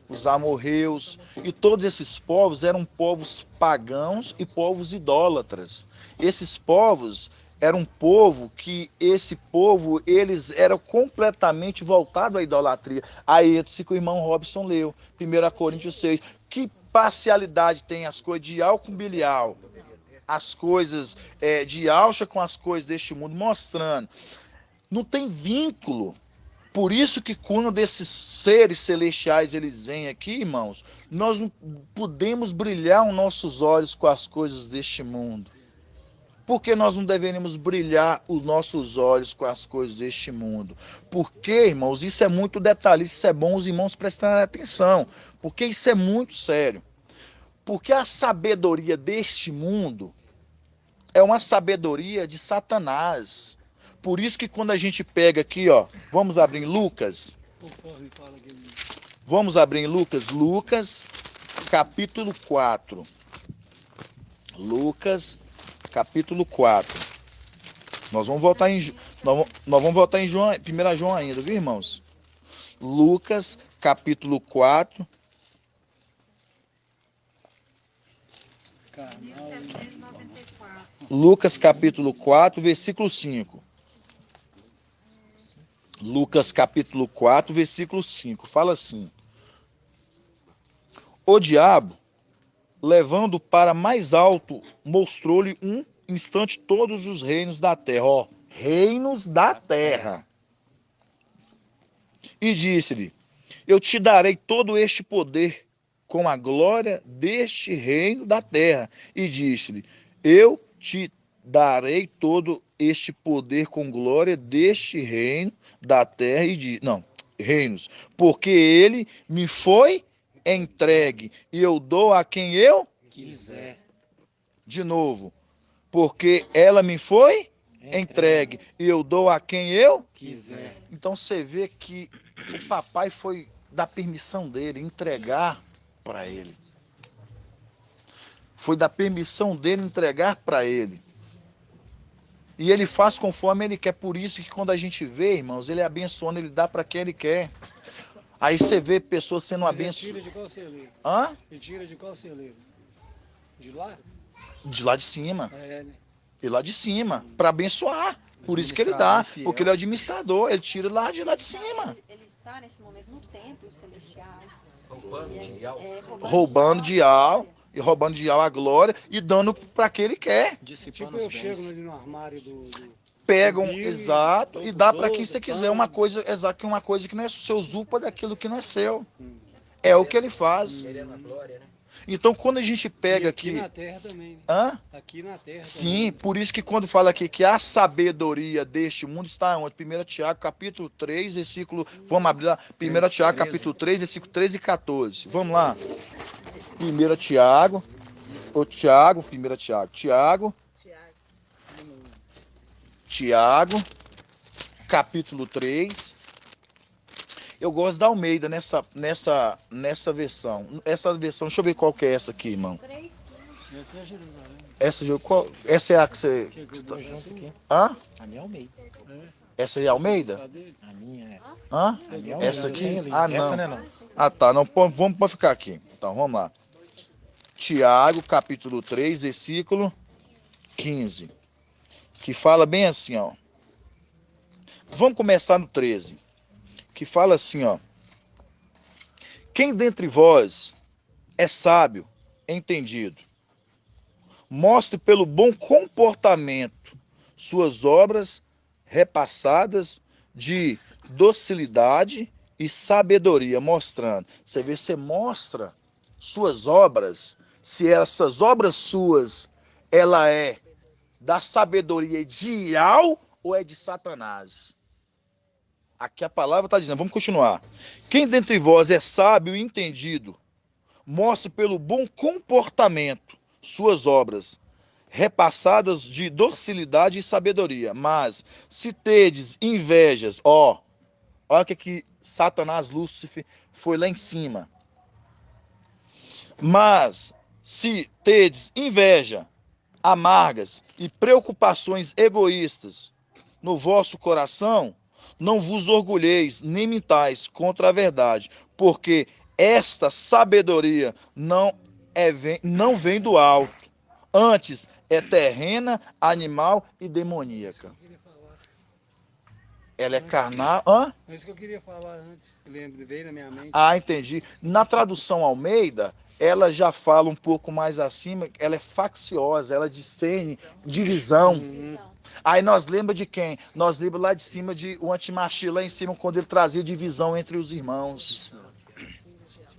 os amorreus, e todos esses povos eram povos pagãos e povos idólatras. Esses povos eram um povo que, eles eram completamente voltados à idolatria. Aí esse que o irmão Robson leu, 1 Coríntios 6. Que parcialidade tem as coisas de Al com Bilial? As coisas de Alcha com as coisas deste mundo, mostrando. Não tem vínculo. Por isso que quando esses seres celestiais eles vêm aqui, irmãos, nós não podemos brilhar os nossos olhos com as coisas deste mundo. Por que nós não deveríamos brilhar os nossos olhos com as coisas deste mundo? Porque, irmãos, isso é muito detalhista, isso é bom os irmãos prestarem atenção, porque isso é muito sério. Porque a sabedoria deste mundo é uma sabedoria de Satanás. Por isso que quando a gente pega aqui, ó, vamos abrir em Lucas. Vamos abrir em Lucas, capítulo 4. Lucas, capítulo 4. Nós vamos voltar em João, 1 João ainda, viu, irmãos? Lucas, capítulo 4. Lucas, capítulo 4, versículo 5. Lucas, capítulo 4, versículo 5. Fala assim: o diabo, levando para mais alto, mostrou-lhe um instante todos os reinos da terra. Ó, reinos da terra. E disse-lhe: eu te darei todo este poder com a glória deste reino da terra. E disse-lhe: eu te darei todo este poder com glória deste reino da terra reinos, porque ele me foi entregue e eu dou a quem eu quiser. De novo, porque ela me foi entregue e eu dou a quem eu quiser. Então você vê que o papai foi dar permissão dele, entregar para ele. Foi dar permissão dele entregar para ele. E ele faz conforme ele quer. Por isso que quando a gente vê, irmãos, ele abençoando, ele dá para quem ele quer. Aí você vê pessoas sendo abençoadas. Ele tira de qual celeiro? Hã? Ele tira de qual celeiro? De lá? De lá de cima. Né? E lá de cima, para abençoar. Por isso que ele dá. Porque ele é o administrador, ele tira de lá de cima. Ele está nesse momento no templo celestial. Roubando dial. Roubando dial. e roubando de Yahweh a glória e dando para quem ele quer. Tipo, eu chego ali no armário do Pegam, Bill exato, e dobro dá para todo, quem você quiser pão. uma coisa, exato, uma coisa que não é seu, usurpa daquilo que não é seu. Hum. É o que ele faz. Querendo a glória, né? Então, quando a gente E pega aqui aqui... na terra também. Né? Hã? Aqui na terra Sim, também. por isso que quando fala aqui que a sabedoria deste mundo está onde? 1 Tiago, capítulo 3, versículo... Vamos abrir lá. 1 Tiago, capítulo 3, versículo 13 e 14. Vamos lá. 1 Tiago. Ô, Tiago, 1 Tiago. Tiago, capítulo 3. Eu gosto da Almeida nessa versão. Essa versão, deixa eu ver qual que é essa aqui, irmão. 3, Essa é Jerusalém. Essa é a que você... Chegou junto aqui. Hã? A minha é Almeida. Essa é a Almeida? A A minha é. Hã? A minha é Essa Almeida. aqui? Tem ali. Ah, não. Essa não é não. Ah, tá. Não, vamos ficar aqui. Então, vamos lá. Tiago, capítulo 3, versículo 15. Que fala bem assim, ó. Vamos começar no 13. Que fala assim, ó. Quem dentre vós é sábio, entendido, mostre pelo bom comportamento suas obras repassadas de docilidade e sabedoria, mostrando. Você vê, você mostra suas obras, se essas obras suas, ela é da sabedoria de Yahweh ou é de Satanás? Aqui a palavra está dizendo, vamos continuar. Quem dentre vós é sábio e entendido, mostre pelo bom comportamento suas obras, repassadas de docilidade e sabedoria. Mas se tedes invejas, olha o que Satanás, Lúcifer, foi lá em cima. Mas se tedes inveja, amargas e preocupações egoístas no vosso coração, não vos orgulheis nem mintais contra a verdade, porque esta sabedoria não vem do alto, antes é terrena, animal e demoníaca. Ela é carnal. Hã? É isso que eu queria falar antes. Veio na minha mente. Ah, entendi. Na tradução Almeida, ela já fala um pouco mais acima, ela é facciosa, ela discerne divisão. Aí nós lembra de quem? Nós lembra lá de cima de o Antimachia, lá em cima, quando ele trazia divisão entre os irmãos.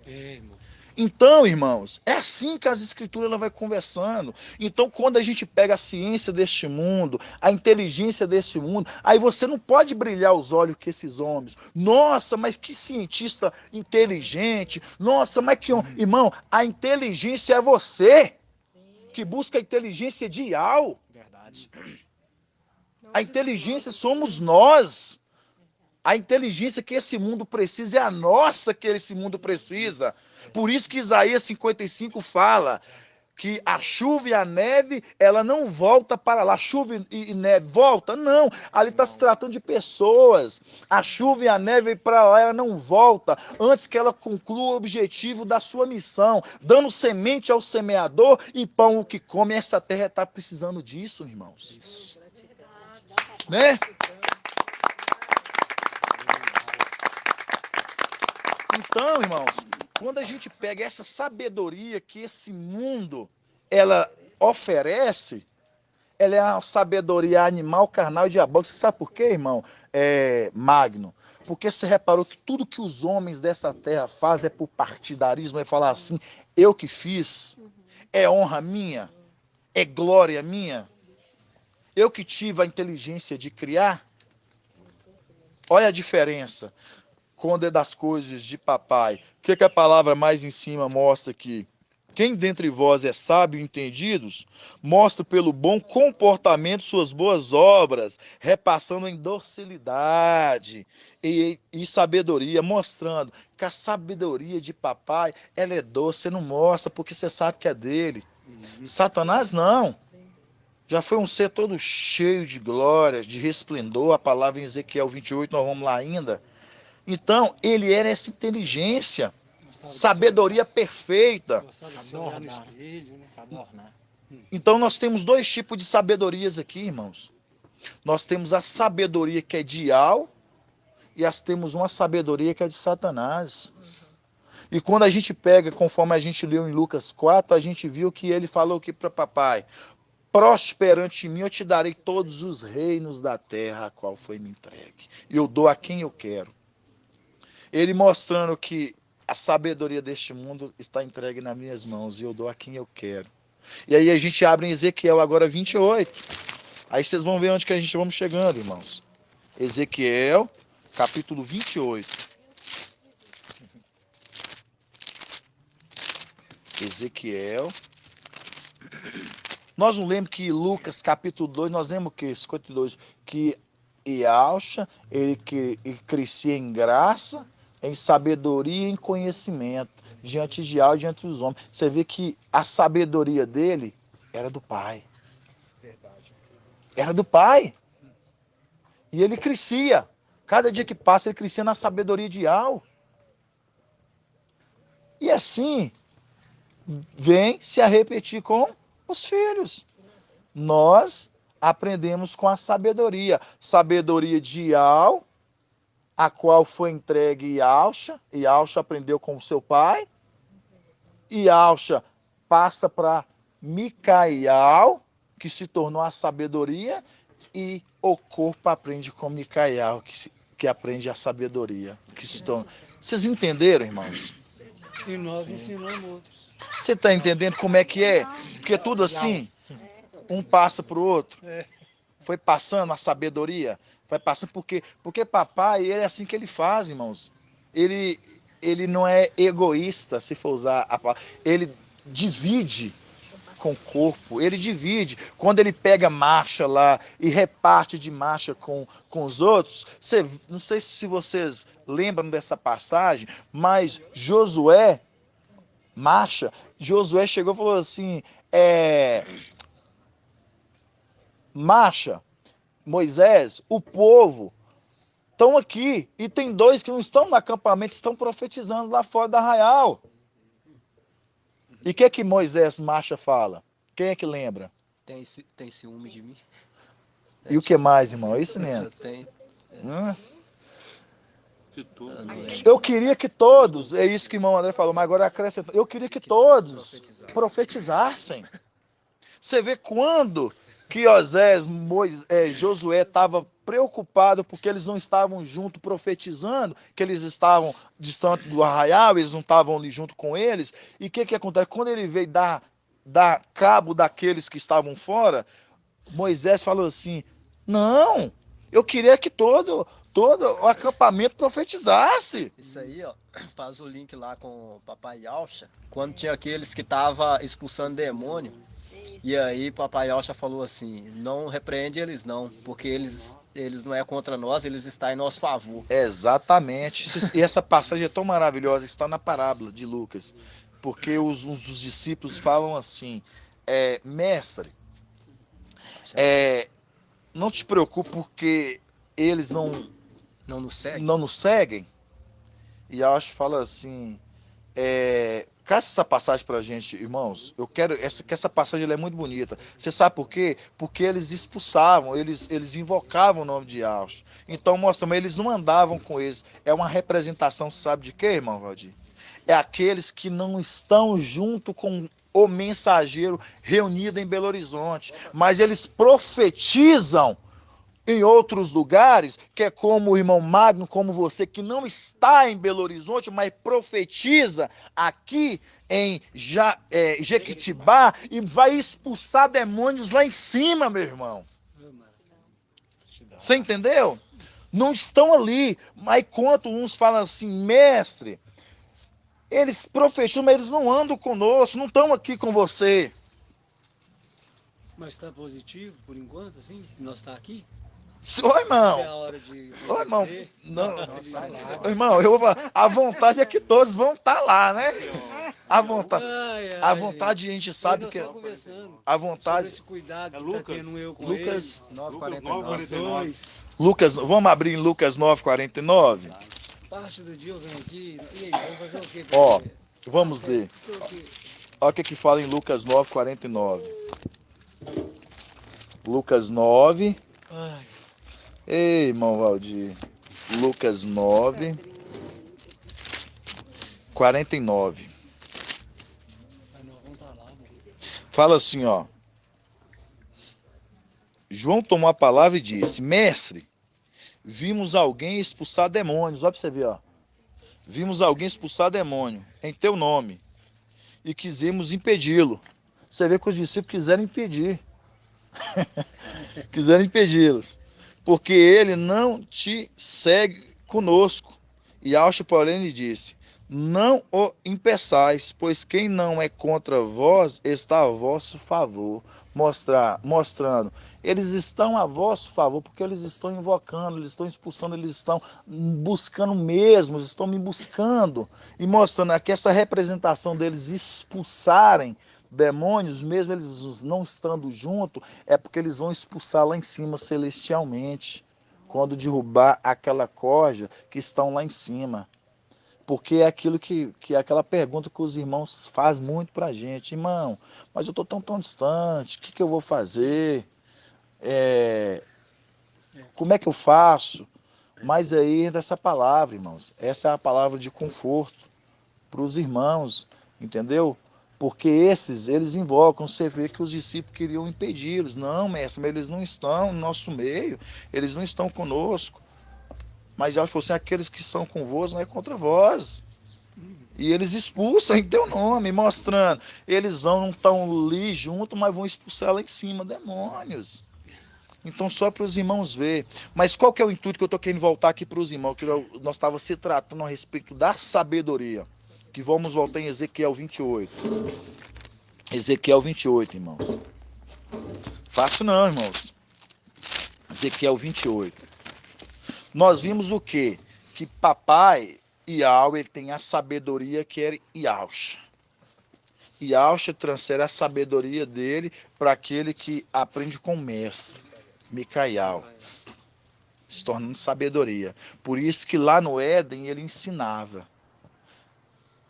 É, irmão. Então, irmãos, é assim que as escrituras ela vai conversando. Então, quando a gente pega a ciência deste mundo, a inteligência desse mundo, aí você não pode brilhar os olhos com esses homens. Nossa, mas que cientista inteligente. Nossa, mas que... Irmão, a inteligência é você que busca a inteligência de Yahweh. Verdade. A inteligência somos nós. A inteligência que esse mundo precisa é a nossa que esse mundo precisa. Por isso que Isaías 55 fala que a chuva e a neve, ela não volta para lá. Chuva e neve volta? Não. Ali está se tratando de pessoas. A chuva e a neve para lá, ela não volta antes que ela conclua o objetivo da sua missão, dando semente ao semeador e pão ao que come. Essa terra está precisando disso, irmãos. Né? Então, irmãos, quando a gente pega essa sabedoria que esse mundo ela oferece, ela é uma sabedoria animal, carnal e diabólica. Você sabe por quê, irmão? Magno. Porque você reparou que tudo que os homens dessa terra fazem é por partidarismo, é falar assim, eu que fiz, é honra minha, é glória minha, eu que tive a inteligência de criar. Olha a diferença. Quando é das coisas de papai. O que a palavra mais em cima mostra aqui? Quem dentre vós é sábio e entendidos, mostra pelo bom comportamento suas boas obras, repassando em docilidade e sabedoria, mostrando que a sabedoria de papai, ela é doce, você não mostra porque você sabe que é dele. Satanás não. Já foi um ser todo cheio de glória, de resplendor, a palavra em Ezequiel 28, nós vamos lá ainda. Então, ele era essa inteligência, sabedoria perfeita. Adornar. Adornar. Então, nós temos dois tipos de sabedorias aqui, irmãos. Nós temos a sabedoria que é de Yahweh e nós temos uma sabedoria que é de Satanás. E quando a gente pega, conforme a gente leu em Lucas 4, a gente viu que ele falou aqui para papai: prosperante em mim, eu te darei todos os reinos da terra a qual foi me entregue. E eu dou a quem eu quero. Ele mostrando que a sabedoria deste mundo está entregue nas minhas mãos e eu dou a quem eu quero. E aí a gente abre em Ezequiel agora 28. Aí vocês vão ver onde que a gente vamos chegando, irmãos. Ezequiel, capítulo 28. Ezequiel. Nós não lemos que Lucas, capítulo 2, nós lemos o quê? 52. Que Ialcha, ele crescia em graça, em sabedoria e em conhecimento, diante de Al e diante dos homens. Você vê que a sabedoria dele era do pai. Verdade. Era do pai. E ele crescia. Cada dia que passa, ele crescia na sabedoria de Al. E assim, vem se a repetir com os filhos. Nós aprendemos com a sabedoria. Sabedoria de Al, a qual foi entregue Ialcha. Ialcha aprendeu com o seu pai. Ialcha passa para Micael, que se tornou a sabedoria. E o corpo aprende com Micael, que aprende a sabedoria. Que se torna... Vocês entenderam, irmãos? E nós ensinamos outros. Você está entendendo como é que é? Porque tudo assim, um passa para o outro. Foi passando a sabedoria. Vai passando porque papai, ele é assim que ele faz, irmãos. Ele não é egoísta, se for usar a palavra. Ele divide com o corpo. Ele divide. Quando ele pega marcha lá e reparte de marcha com os outros, não sei se vocês lembram dessa passagem, mas Josué chegou e falou assim, marcha, Moisés, o povo estão aqui e tem dois que não estão no acampamento, estão profetizando lá fora da arraial. E o que Moisés marcha fala? Quem é que lembra? Tem ciúme de mim? E o que mais, irmão? É isso mesmo. De tudo. Eu queria que todos, é isso que o irmão André falou, mas agora acrescenta, eu queria que todos profetizassem. Você vê quando que Josué estava preocupado porque eles não estavam junto profetizando, que eles estavam distante do arraial, eles não estavam ali junto com eles. E o que acontece? Quando ele veio dar cabo daqueles que estavam fora, Moisés falou assim, não, eu queria que todo o acampamento profetizasse. Isso aí, ó, faz o link lá com o papai Yalcha, quando tinha aqueles que estavam expulsando demônio. E aí papai Yalcha falou assim, não repreende eles não, porque eles não é contra nós, eles estão em nosso favor. Exatamente. E essa passagem é tão maravilhosa, está na parábola de Lucas, porque os discípulos falam assim, mestre, não te preocupe porque eles não nos seguem. E Yalcha fala assim, caça essa passagem pra gente, irmãos. Eu quero que essa passagem ela é muito bonita. Você sabe por quê? Porque eles expulsavam, eles invocavam o nome de Yalcha. Então, mostra, mas eles não andavam com eles. É uma representação, sabe de quê, irmão Valdir? É aqueles que não estão junto com o mensageiro reunido em Belo Horizonte, mas eles profetizam em outros lugares, que é como o irmão Magno, como você, que não está em Belo Horizonte, mas profetiza aqui em Jequitibá e vai expulsar demônios lá em cima, meu irmão. Você entendeu? Não estão ali, mas enquanto uns falam assim, mestre, eles profetizam, mas eles não andam conosco, não estão aqui com você. Mas está positivo, por enquanto, assim, nós está aqui? Ô, irmão, É a hora de irmão, irmão, eu vou falar, a vontade é que todos vão estar lá, né? A vontade a gente sabe que a vontade. Esse cuidado É que Lucas. tá tendo eu com Lucas, ele. 9:49. Lucas, vamos abrir em Lucas 9:49. Parte do dia eu venho aqui. E aí, vamos fazer o quê? Ó, vamos ler. Olha o que fala em Lucas 9:49. Lucas 9. Ai, Ei, irmão Valdir. Lucas 9. 49. Aí nós vamos estar lá, mano. Fala assim, ó. João tomou a palavra e disse: Mestre, vimos alguém expulsar demônios. Olha pra você ver, ó. Vimos alguém expulsar demônio em teu nome e quisemos impedi-lo. Você vê que os discípulos quiseram impedir. Quiseram impedi-los. Porque ele não te segue conosco. E Auxa, porém, lhe disse: Não o impeçais, pois quem não é contra vós está a vosso favor. Mostrando, eles estão a vosso favor, porque eles estão invocando, eles estão expulsando, eles estão buscando mesmo, eles estão me buscando. E mostrando aqui essa representação deles expulsarem demônios, mesmo eles não estando junto, é porque eles vão expulsar lá em cima celestialmente, quando derrubar aquela corja que estão lá em cima. Porque é aquilo que é aquela pergunta que os irmãos fazem muito pra gente: irmão, mas eu estou tão distante, o que eu vou fazer? Como é que eu faço? Mas aí dessa palavra, irmãos, essa é a palavra de conforto para os irmãos, entendeu? Porque eles invocam, você vê que os discípulos queriam impedi-los. Não, mestre, mas eles não estão no nosso meio, eles não estão conosco. Mas já fossem aqueles que são convosco, não é contra vós. E eles expulsam em teu nome, mostrando. Eles não estão ali junto, mas vão expulsar lá em cima demônios. Então, só para os irmãos ver. Mas qual que é o intuito que eu estou querendo voltar aqui para os irmãos? Que nós estávamos se tratando a respeito da sabedoria. Que vamos voltar em Ezequiel 28. Ezequiel 28, irmãos. Fácil não, irmãos. Ezequiel 28. Nós vimos o quê? Que papai Iau, ele tem a sabedoria que era Iauxa. Iauxa transfere a sabedoria dele para aquele que aprende com o mestre, Micael, se tornando sabedoria. Por isso que lá no Éden ele ensinava.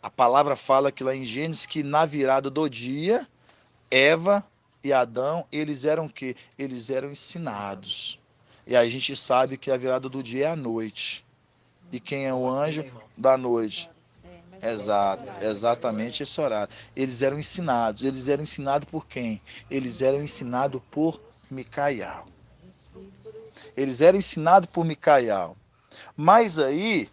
A palavra fala que lá em Gênesis que na virada do dia, Eva e Adão, eles eram o quê? Eles eram ensinados. E a gente sabe que a virada do dia é a noite. E quem é o anjo da noite? Exato, exatamente esse horário. Eles eram ensinados. Eles eram ensinados por quem? Eles eram ensinados por Micael. Eles eram ensinados por Micael. Mas aí,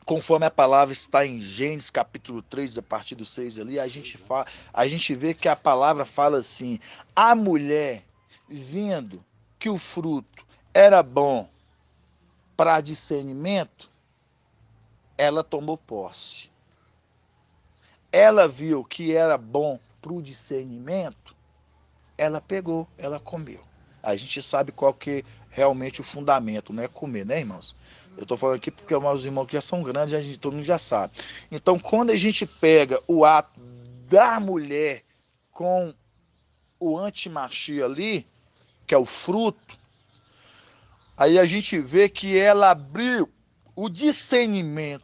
conforme a palavra está em Gênesis capítulo 3, a partir do 6 ali, a gente vê que a palavra fala assim: a mulher, vendo que o fruto era bom para discernimento, ela tomou posse. Ela viu que era bom para o discernimento, ela pegou, ela comeu. A gente sabe qual que é realmente o fundamento, não é comer, né, irmãos? Eu estou falando aqui porque os irmãos que já são grandes, todo mundo já sabe. Então, quando a gente pega o ato da mulher com o antimachia ali, que é o fruto, aí a gente vê que ela abriu o discernimento.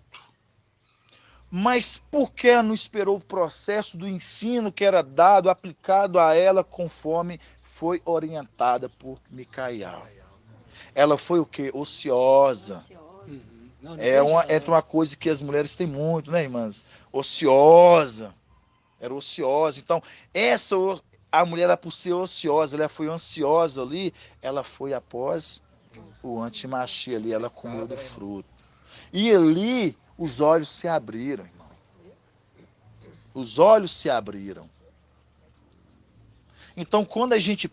Mas por que ela não esperou o processo do ensino que era dado, aplicado a ela conforme foi orientada por Micael? Ela foi o quê? Ociosa. Não, É uma coisa que as mulheres têm muito, né, irmãs? Ociosa. Era ociosa. Então, a mulher, por ser ociosa, ela foi ansiosa ali, ela foi após o antimachia ali, ela comeu do fruto. E ali, os olhos se abriram, irmão. Os olhos se abriram. Então, quando a gente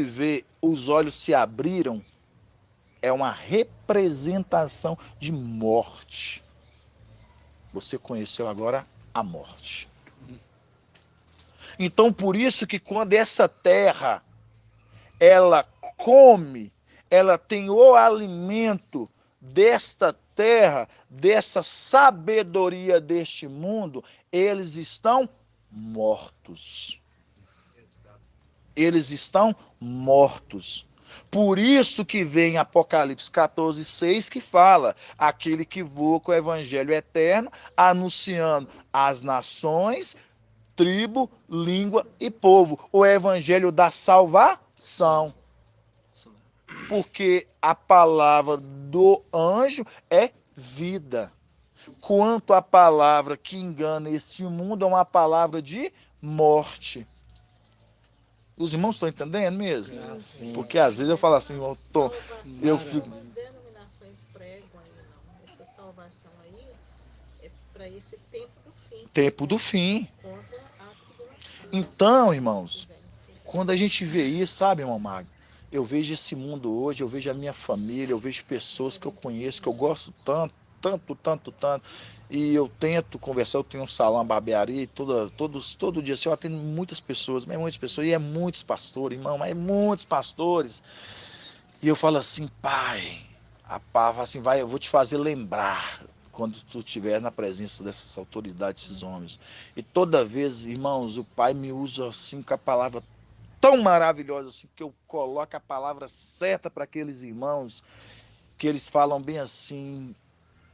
vê os olhos se abriram, é uma representação de morte. Você conheceu agora a morte. Então, por isso que quando essa terra, ela come, ela tem o alimento desta terra, dessa sabedoria deste mundo, eles estão mortos. Eles estão mortos. Por isso que vem Apocalipse 14:6 que fala: aquele que voa com o evangelho eterno, anunciando às nações, tribo, língua e povo, o evangelho da salvação. Porque a palavra do anjo é vida. quanto a palavra que engana este mundo é uma palavra de morte. Os irmãos estão entendendo mesmo? Sim. Porque às vezes eu falo assim, eu fico... As denominações pregam aí, não. Essa salvação aí é para esse tempo do fim. Tempo do fim. Contra a tribulação. Então, irmãos, quando a gente vê isso, sabe, irmão Magno? Eu vejo esse mundo hoje, eu vejo a minha família, eu vejo pessoas que eu conheço, que eu gosto tanto, e eu tento conversar, eu tenho um salão, uma barbearia, e todo dia assim, eu atendo muitas pessoas, e é muitos pastores, irmão, mas é muitos pastores. E eu falo assim, pai, a pá, assim, vai, eu vou te fazer lembrar quando tu estiver na presença dessas autoridades, desses homens. E toda vez, irmãos, o pai me usa assim com a palavra tão maravilhosa assim, que eu coloco a palavra certa para aqueles irmãos, que eles falam bem assim,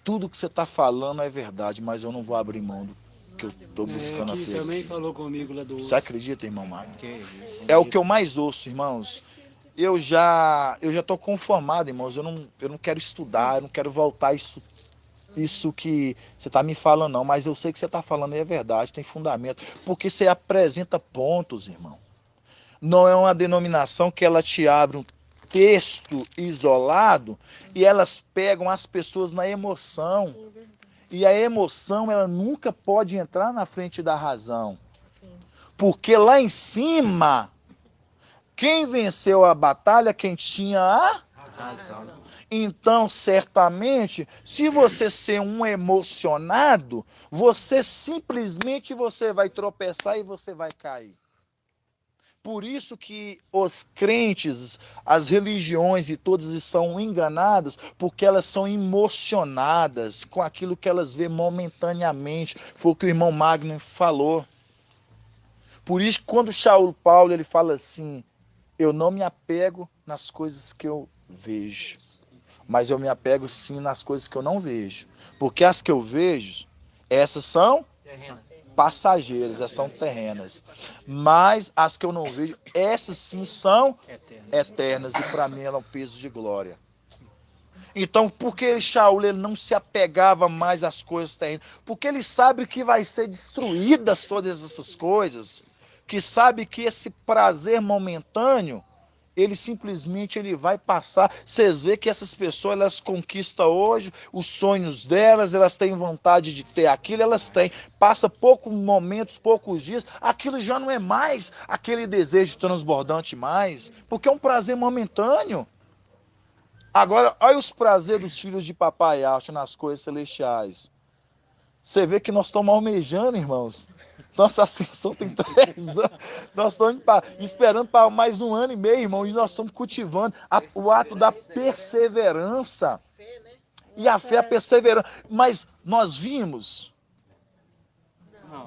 tudo que você está falando é verdade, mas eu não vou abrir mão do que eu estou buscando que a também falou comigo lá do Você acredita, irmão Magno? Que isso. É o que eu mais ouço, irmãos. Eu já estou conformado, irmãos. Eu não quero estudar, eu não quero voltar isso que você está me falando, não. Mas eu sei que você está falando e é verdade, tem fundamento. Porque você apresenta pontos, irmão. Não é uma denominação que ela te abre um texto isolado e elas pegam as pessoas na emoção. E a emoção, ela nunca pode entrar na frente da razão. Porque lá em cima, quem venceu a batalha, quem tinha a Razão. Então, certamente, se você ser um emocionado, você simplesmente vai tropeçar e você vai cair. Por isso que os crentes, as religiões e todas são enganadas, porque elas são emocionadas com aquilo que elas vê momentaneamente. Foi o que o irmão Magno falou. Por isso que quando Shaul Paulo ele fala assim, eu não me apego nas coisas que eu vejo, mas eu me apego sim nas coisas que eu não vejo. Porque as que eu vejo, essas são passageiras, essas são terrenas. Mas as que eu não vejo, essas sim são eternas. E para mim ela é um peso de glória. Então, por que Shaul ele não se apegava mais às coisas terrenas? Porque ele sabe que vai ser destruídas todas essas coisas. Que sabe que esse prazer momentâneo, ele simplesmente ele vai passar. Vocês vê que essas pessoas, elas conquistam hoje os sonhos delas, elas têm vontade de ter aquilo, elas têm. Passa poucos momentos, poucos dias, aquilo já não é mais aquele desejo transbordante mais, porque é um prazer momentâneo. Agora, olha os prazeres dos filhos de papai acha nas coisas celestiais. Você vê que nós estamos almejando, irmãos. Nossa ascensão tem 3 anos. Nós estamos esperando para mais 1 ano e meio, irmão. E nós estamos cultivando o ato da perseverança. E a fé, a perseverança. Mas nós vimos.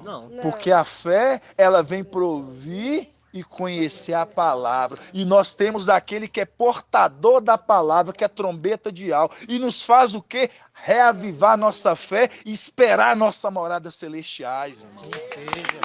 Não. Porque a fé, ela vem por ouvir e conhecer a palavra. E nós temos aquele que é portador da palavra, que é trombeta de Al. E nos faz o quê? Reavivar nossa fé e esperar nossa morada celestiais, irmão. Sim, seja.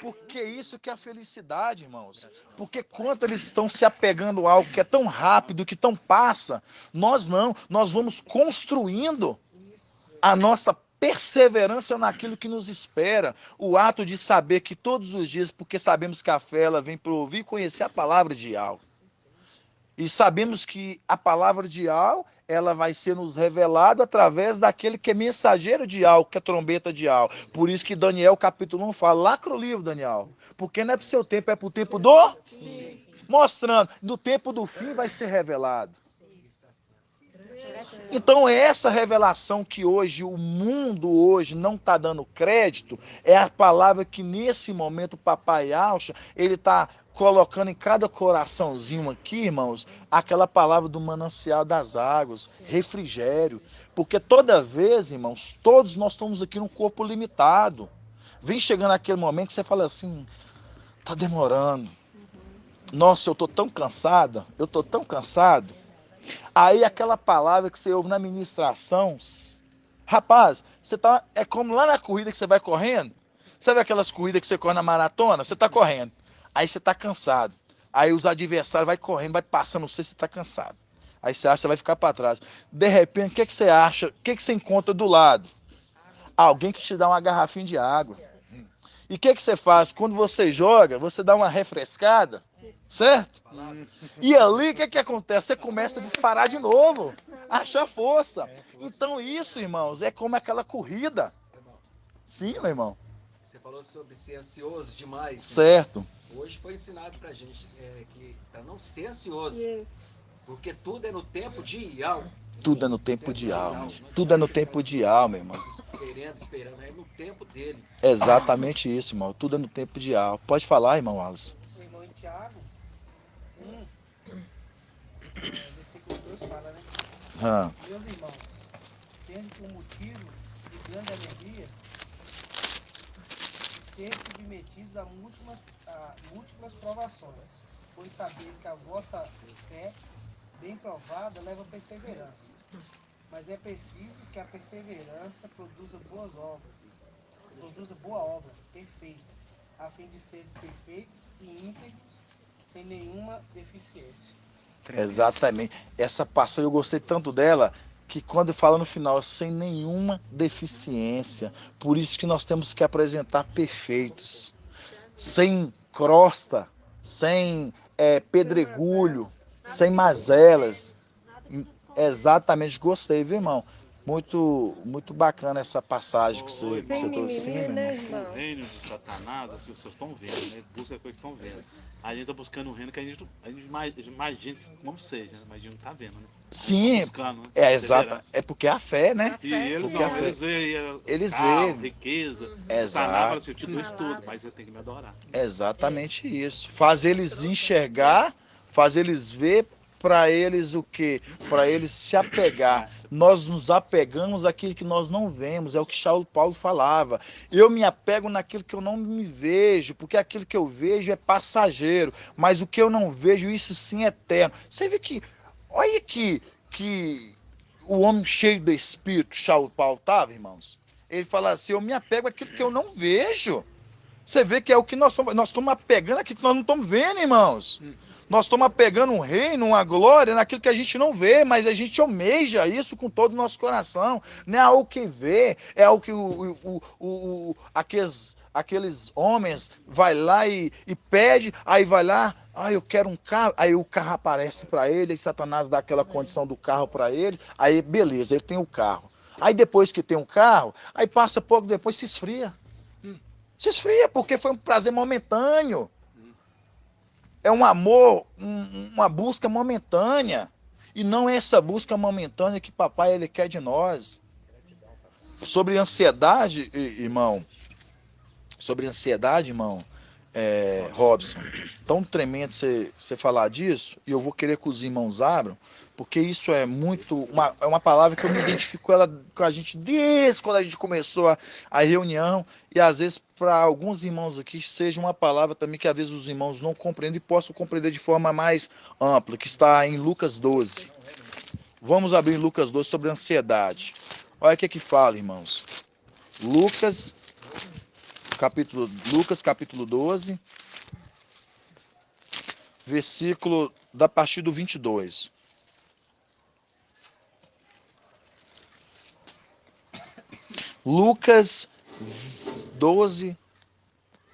Porque isso que é a felicidade, irmãos. Porque quando eles estão se apegando a algo que é tão rápido, que tão passa, nós não. Nós vamos construindo a nossa perseverança naquilo que nos espera. O ato de saber que todos os dias, porque sabemos que a fé ela vem para ouvir e conhecer a palavra de Al. E sabemos que a palavra de Al, ela vai ser nos revelada através daquele que é mensageiro de Al, que é trombeta de Al. Por isso que Daniel capítulo 1 fala, lacra o livro, Daniel. Porque não é para o seu tempo, é para o tempo do... Sim. Mostrando, no tempo do fim vai ser revelado. Então essa revelação que hoje o mundo hoje não está dando crédito, é a palavra que nesse momento o papai Alcha, ele está colocando em cada coraçãozinho aqui, irmãos, aquela palavra do manancial das águas, refrigério. Porque toda vez, irmãos, todos nós estamos aqui num corpo limitado. Vem chegando aquele momento que você fala assim, tá demorando. Nossa, eu tô tão cansada, eu tô tão cansado. Aí aquela palavra que você ouve na ministração, rapaz, você tá, é como lá na corrida que você vai correndo. Sabe aquelas corridas que você corre na maratona? Você tá correndo. Aí você tá cansado. Aí os adversários vai correndo, vai passando, não sei se você está cansado. Aí você acha que você vai ficar para trás. De repente, o que você acha? O que você encontra do lado? Alguém que te dá uma garrafinha de água. E o que você faz? Quando você joga, você dá uma refrescada, certo? E ali, o que acontece? Você começa a disparar de novo, achar força. Então isso, irmãos, é como aquela corrida. Sim, meu irmão. Você falou sobre ser ansioso demais. Né? Certo. Hoje foi ensinado pra gente que para não ser ansioso. Isso. Porque tudo é no tempo de ideal. Tudo é no tempo de alma. Tudo é no tempo de alma, irmão. Esperando, é no tempo dele. Exatamente isso, irmão. Tudo é no tempo de alma. Pode falar, irmão Wallace. O irmão em Tiago 1, versículo 2 fala, né? Meus irmãos, tendo por motivo de grande alegria, ser submetidos a múltiplas provações, pois sabeis que a vossa fé, bem provada, leva a perseverança. Mas é preciso que a perseverança produza boa obra, perfeita, a fim de seres perfeitos e íntegros, sem nenhuma deficiência. Exatamente. Essa passagem eu gostei tanto dela, que quando fala no final, sem nenhuma deficiência. Por isso que nós temos que apresentar perfeitos. Sem crosta, sem pedregulho, sem mazelas. Exatamente, gostei, viu, irmão? Muito, muito bacana essa passagem que você trouxe. Sim, O reino de Satanás, assim, vocês estão vendo, né? Busca a coisa que estão vendo. A gente está buscando um reino que a gente imagina como seja, né? Mas a gente não está vendo, né? Sim, buscando, né? é exato. É porque é a fé, né? E eles Porque não, eles veem riqueza, exato. assim, eu te dou isso tudo, mas você tem que me adorar. Exatamente isso. Fazer eles enxergar, fazer eles ver, para eles o quê? Para eles se apegar. Nós nos apegamos àquilo que nós não vemos, é o que Paulo falava. Eu me apego naquilo que eu não me vejo, porque aquilo que eu vejo é passageiro, mas o que eu não vejo, isso sim é eterno. Você vê que, olha que o homem cheio do Espírito, Paulo estava, irmãos. Ele fala assim, eu me apego àquilo que eu não vejo. Você vê que é o que nós estamos apegando aquilo que nós não estamos vendo, irmãos. Nós estamos apegando um reino, uma glória naquilo que a gente não vê, mas a gente almeja isso com todo o nosso coração. Não é algo que vê, é algo que aqueles homens vai lá e pede, aí vai lá, eu quero um carro, aí o carro aparece para ele, aí Satanás dá aquela condição do carro para ele, aí beleza, ele tem o carro. Aí depois que tem um carro, aí passa pouco depois se esfria. Se esfria porque foi um prazer momentâneo. É um amor, uma busca momentânea. E não é essa busca momentânea que papai ele quer de nós. Sobre ansiedade, irmão. Robson. Tão tremendo você falar disso. E eu vou querer que os irmãos abram. Porque isso é uma palavra que eu me identifico com a gente desde quando a gente começou a reunião. E às vezes para alguns irmãos aqui seja uma palavra também que às vezes os irmãos não compreendem e possam compreender de forma mais ampla, que está em Lucas 12. Vamos abrir Lucas 12 sobre ansiedade. Olha o que fala, irmãos. Lucas capítulo 12, versículo da partir do 22. Lucas 12,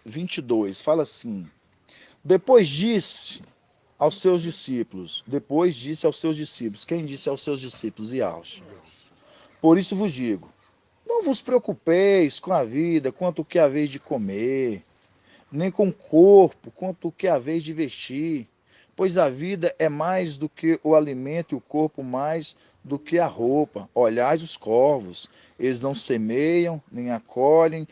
22, fala assim: depois disse aos seus discípulos, quem disse aos seus discípulos? Yausha. Por isso vos digo, não vos preocupeis com a vida, quanto o que haveis de comer, nem com o corpo, quanto o que haveis de vestir, pois a vida é mais do que o alimento e o corpo mais do que a roupa. Olhais os corvos, eles não semeiam, nem acolhem,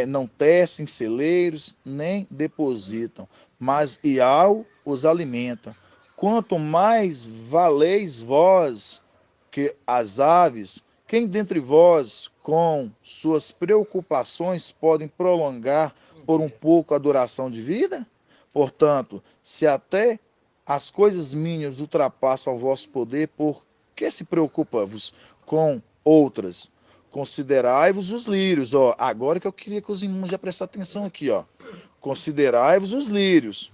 não tecem celeiros, nem depositam, mas Iau os alimenta. Quanto mais valeis vós que as aves, quem dentre vós, com suas preocupações, podem prolongar por um pouco a duração de vida? Portanto, se até as coisas mínimas ultrapassam ao vosso poder, por que se preocupa-vos com outras? Considerai-vos os lírios. Agora que eu queria que os irmãos já prestassem atenção aqui. Considerai-vos os lírios,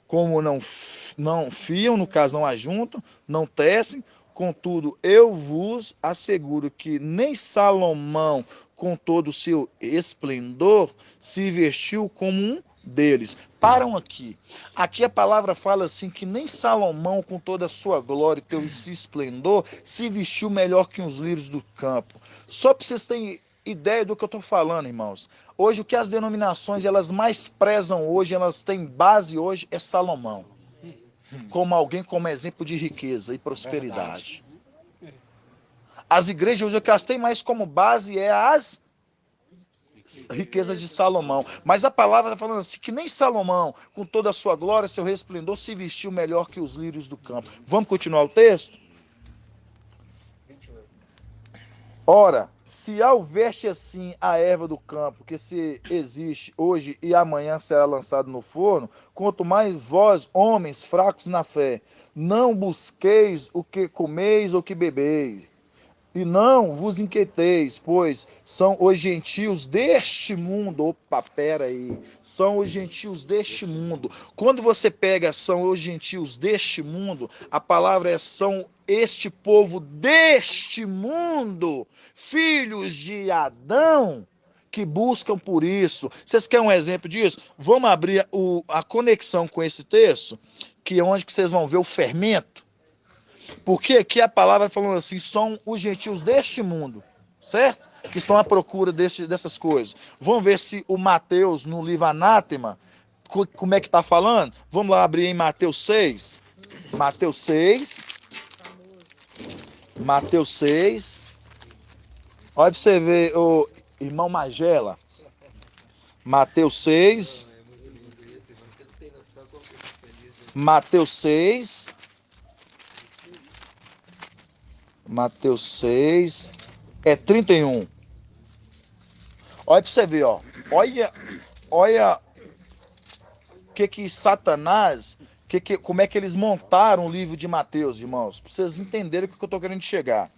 como não fiam, no caso não ajuntam, não tecem. Contudo, eu vos asseguro que nem Salomão, com todo o seu esplendor, se vestiu como um deles. Param aqui. Aqui a palavra fala assim que nem Salomão, com toda a sua glória e todo esse esplendor, se vestiu melhor que os lírios do campo. Só para vocês terem ideia do que eu estou falando, irmãos. Hoje o que as denominações elas mais prezam hoje, elas têm base hoje, é Salomão. Como alguém como exemplo de riqueza e prosperidade. As igrejas hoje o que elas têm mais como base é as riquezas de Salomão. Mas a palavra está falando assim, que nem Salomão, com toda a sua glória, seu resplendor, se vestiu melhor que os lírios do campo. Vamos continuar o texto? Ora, se houveste assim a erva do campo, que se existe hoje e amanhã será lançado no forno, quanto mais vós, homens fracos na fé, não busqueis o que comeis ou que bebeis, e não vos inquieteis, pois são os gentios deste mundo. Opa, pera aí. São os gentios deste mundo. Quando você pega são os gentios deste mundo, a palavra é são este povo deste mundo, filhos de Adão, que buscam por isso. Vocês querem um exemplo disso? Vamos abrir a conexão com esse texto, que é onde que vocês vão ver o fermento. Porque aqui a palavra falando assim, são os gentios deste mundo, certo? Que estão à procura dessas coisas. Vamos ver se o Mateus, no livro Anátema, como é que está falando? Vamos lá abrir em Mateus 6. Mateus 6. Mateus 6. Olha para você ver, o irmão Magela. Mateus 6. Mateus 6. Mateus 6, 31. Olha para você ver, ó. Olha que Satanás, como é que eles montaram o livro de Mateus, irmãos. Para vocês entenderem o que eu estou querendo chegar.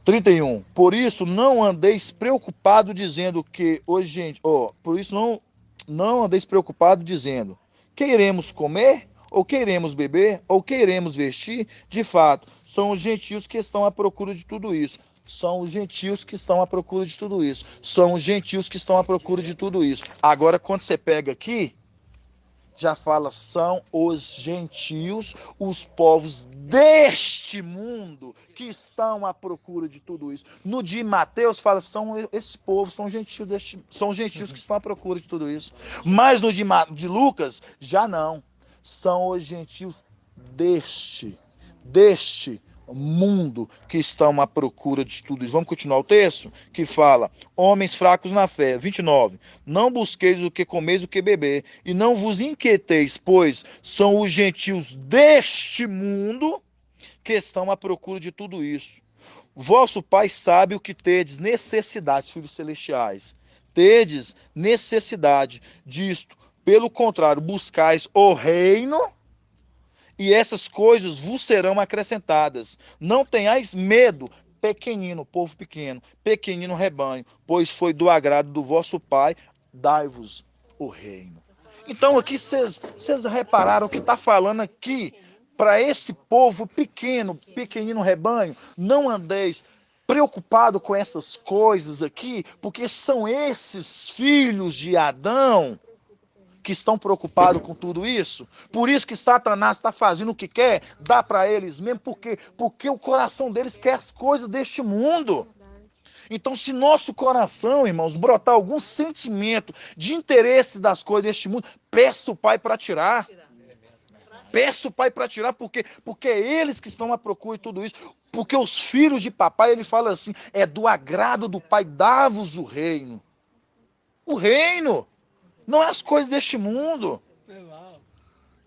31. Por isso não andeis preocupado dizendo que hoje, gente, por isso não andeis preocupado dizendo que iremos comer, ou queremos beber, ou queremos vestir. De fato, são os gentios que estão à procura de tudo isso. São os gentios que estão à procura de tudo isso. São os gentios que estão à procura de tudo isso. Agora, quando você pega aqui, já fala, são os gentios, os povos deste mundo que estão à procura de tudo isso. No de Mateus fala, são esses povos, são gentios que estão à procura de tudo isso. Mas no de Lucas, já não. São os gentios deste mundo que estão à procura de tudo isso. Vamos continuar o texto? Que fala, homens fracos na fé. 29. Não busqueis o que comeis, o que beber, e não vos inquieteis, pois são os gentios deste mundo que estão à procura de tudo isso. Vosso Pai sabe o que tedes necessidade, filhos celestiais. Tedes necessidade disto. Pelo contrário, buscais o reino, e essas coisas vos serão acrescentadas. Não tenhais medo, pequenino, povo pequeno, pequenino rebanho, pois foi do agrado do vosso Pai, dai-vos o reino. Então aqui vocês repararam que está falando aqui, para esse povo pequeno, pequenino rebanho, não andeis preocupado com essas coisas aqui, porque são esses filhos de Adão que estão preocupados com tudo isso. Por isso que Satanás está fazendo o que quer, dá para eles mesmo, porque o coração deles quer as coisas deste mundo. Então, se nosso coração, irmãos, brotar algum sentimento de interesse das coisas deste mundo, peça o Pai para tirar. Peça o Pai para tirar, porque é eles que estão à procura de tudo isso. Porque os filhos de papai, ele fala assim, é do agrado do Pai, dá-vos o reino. O reino! Não é as coisas deste mundo.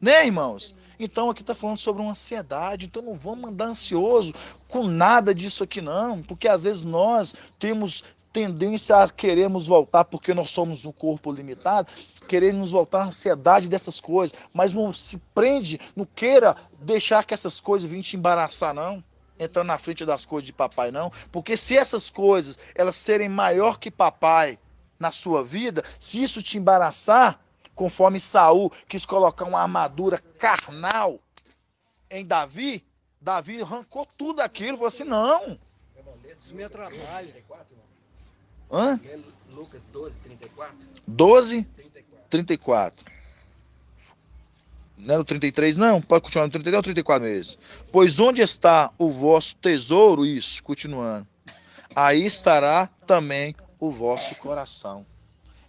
Né, irmãos? Então aqui está falando sobre uma ansiedade. Então não vamos andar ansioso com nada disso aqui não. Porque às vezes nós temos tendência a queremos voltar, porque nós somos um corpo limitado, queremos voltar à ansiedade dessas coisas. Mas não se prende, não queira deixar que essas coisas venham te embaraçar não. Entrar na frente das coisas de papai não. Porque se essas coisas elas serem maior que papai, na sua vida, se isso te embaraçar, conforme Saul quis colocar uma armadura carnal em Davi, Davi arrancou tudo aquilo, falou assim, não. Isso me atrapalha. Hã? Lucas 12, 34. 12, 34. Não é no 33, não? Pode continuar no 33 ou 34 mesmo. Pois onde está o vosso tesouro, isso, continuando, aí estará também o vosso coração.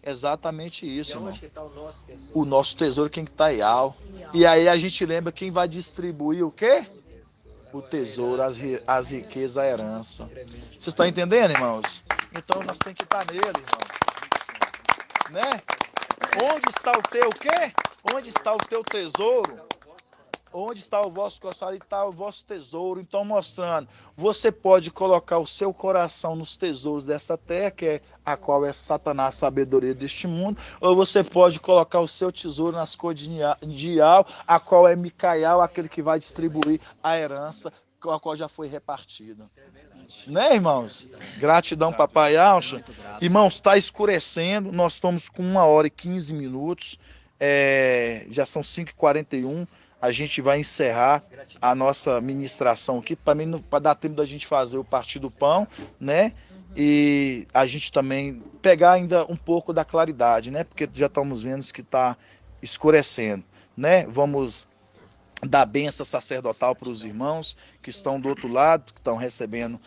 Exatamente isso, irmão. Onde que está o nosso tesouro? O nosso tesouro, quem está em Al. E aí a gente lembra quem vai distribuir o quê? O tesouro, as riquezas, a herança. Vocês estão entendendo, irmãos? Então nós temos que estar nele, irmão. Né? Onde está o teu quê? Onde está o teu tesouro? Onde está o vosso coração? Ali está o vosso tesouro. Então, mostrando, você pode colocar o seu coração nos tesouros dessa terra, que é a qual é Satanás, a sabedoria deste mundo, ou você pode colocar o seu tesouro nas coisas de Al, a qual é Micael, aquele que vai distribuir a herança, a qual já foi repartida. Né, irmãos? Gratidão, papai Alcha. Irmãos, está escurecendo, nós estamos com 1h15, já são 5h41. A gente vai encerrar a nossa ministração aqui, para dar tempo da gente fazer o partir do pão, né? E a gente também pegar ainda um pouco da claridade, né? Porque já estamos vendo que está escurecendo, né? Vamos dar bênção sacerdotal para os irmãos que estão do outro lado, que estão recebendo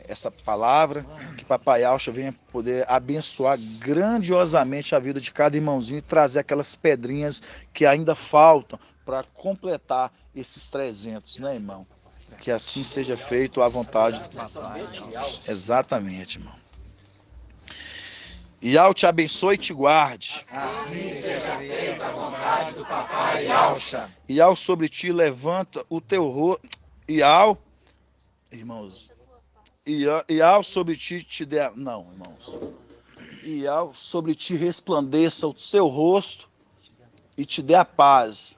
essa palavra, que papai Alcha venha poder abençoar grandiosamente a vida de cada irmãozinho e trazer aquelas pedrinhas que ainda faltam para completar esses 300, né, irmão? Que assim seja feito à vontade do papai. Exatamente, irmão. Iau te abençoe e te guarde. Assim seja feita a vontade do papai Alcha. Iau sobre ti levanta o teu rosto. Iau, irmãos. Iau sobre ti te dê. Não, irmãos. Iau sobre ti resplandeça o seu rosto e te dê a paz.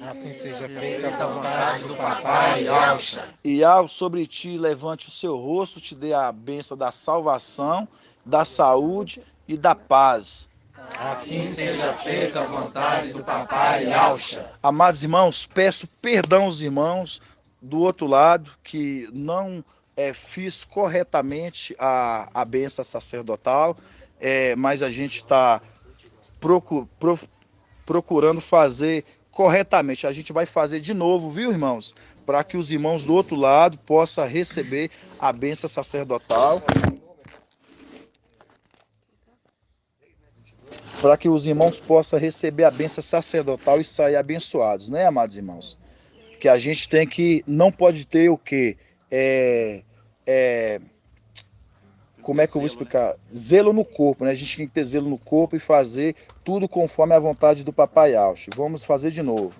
Assim seja feita a vontade do papai Alcha. Iau sobre ti levante o seu rosto, te dê a bênção da salvação, da saúde e da paz. Assim seja feita a vontade do papai Alcha. Amados irmãos, peço perdão aos irmãos do outro lado que não fiz corretamente a bênção sacerdotal, mas a gente está procurando fazer corretamente. A gente vai fazer de novo, viu, irmãos? Para que os irmãos do outro lado possam receber a bênção sacerdotal. Para que os irmãos possam receber a bênção sacerdotal e sair abençoados, né, amados irmãos? Que a gente tem que, não pode ter o quê? Como é que eu vou explicar? Zelo no corpo, né? A gente tem que ter zelo no corpo e fazer tudo conforme a vontade do papai Alcha. Vamos fazer de novo.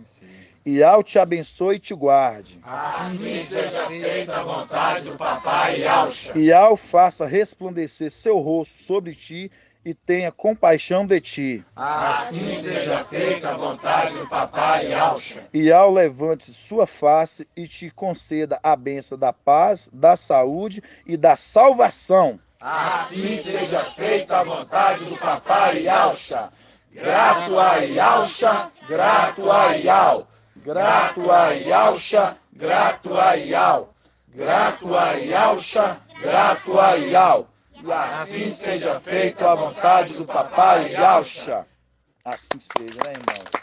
Iau te abençoe e te guarde. Assim seja feita a vontade do papai Alcha. Iau faça resplandecer seu rosto sobre ti e tenha compaixão de ti. Assim seja feita a vontade do papai Alcha. Iau levante sua face e te conceda a bênção da paz, da saúde e da salvação. Assim seja feita a vontade do papai Alcha. Grato a Alcha, grato a Iau. Grato a Alcha, grato a Iau. Grato a Alcha, grato a Iau. E assim seja feita a vontade do papai Alcha. Assim seja, né, irmão?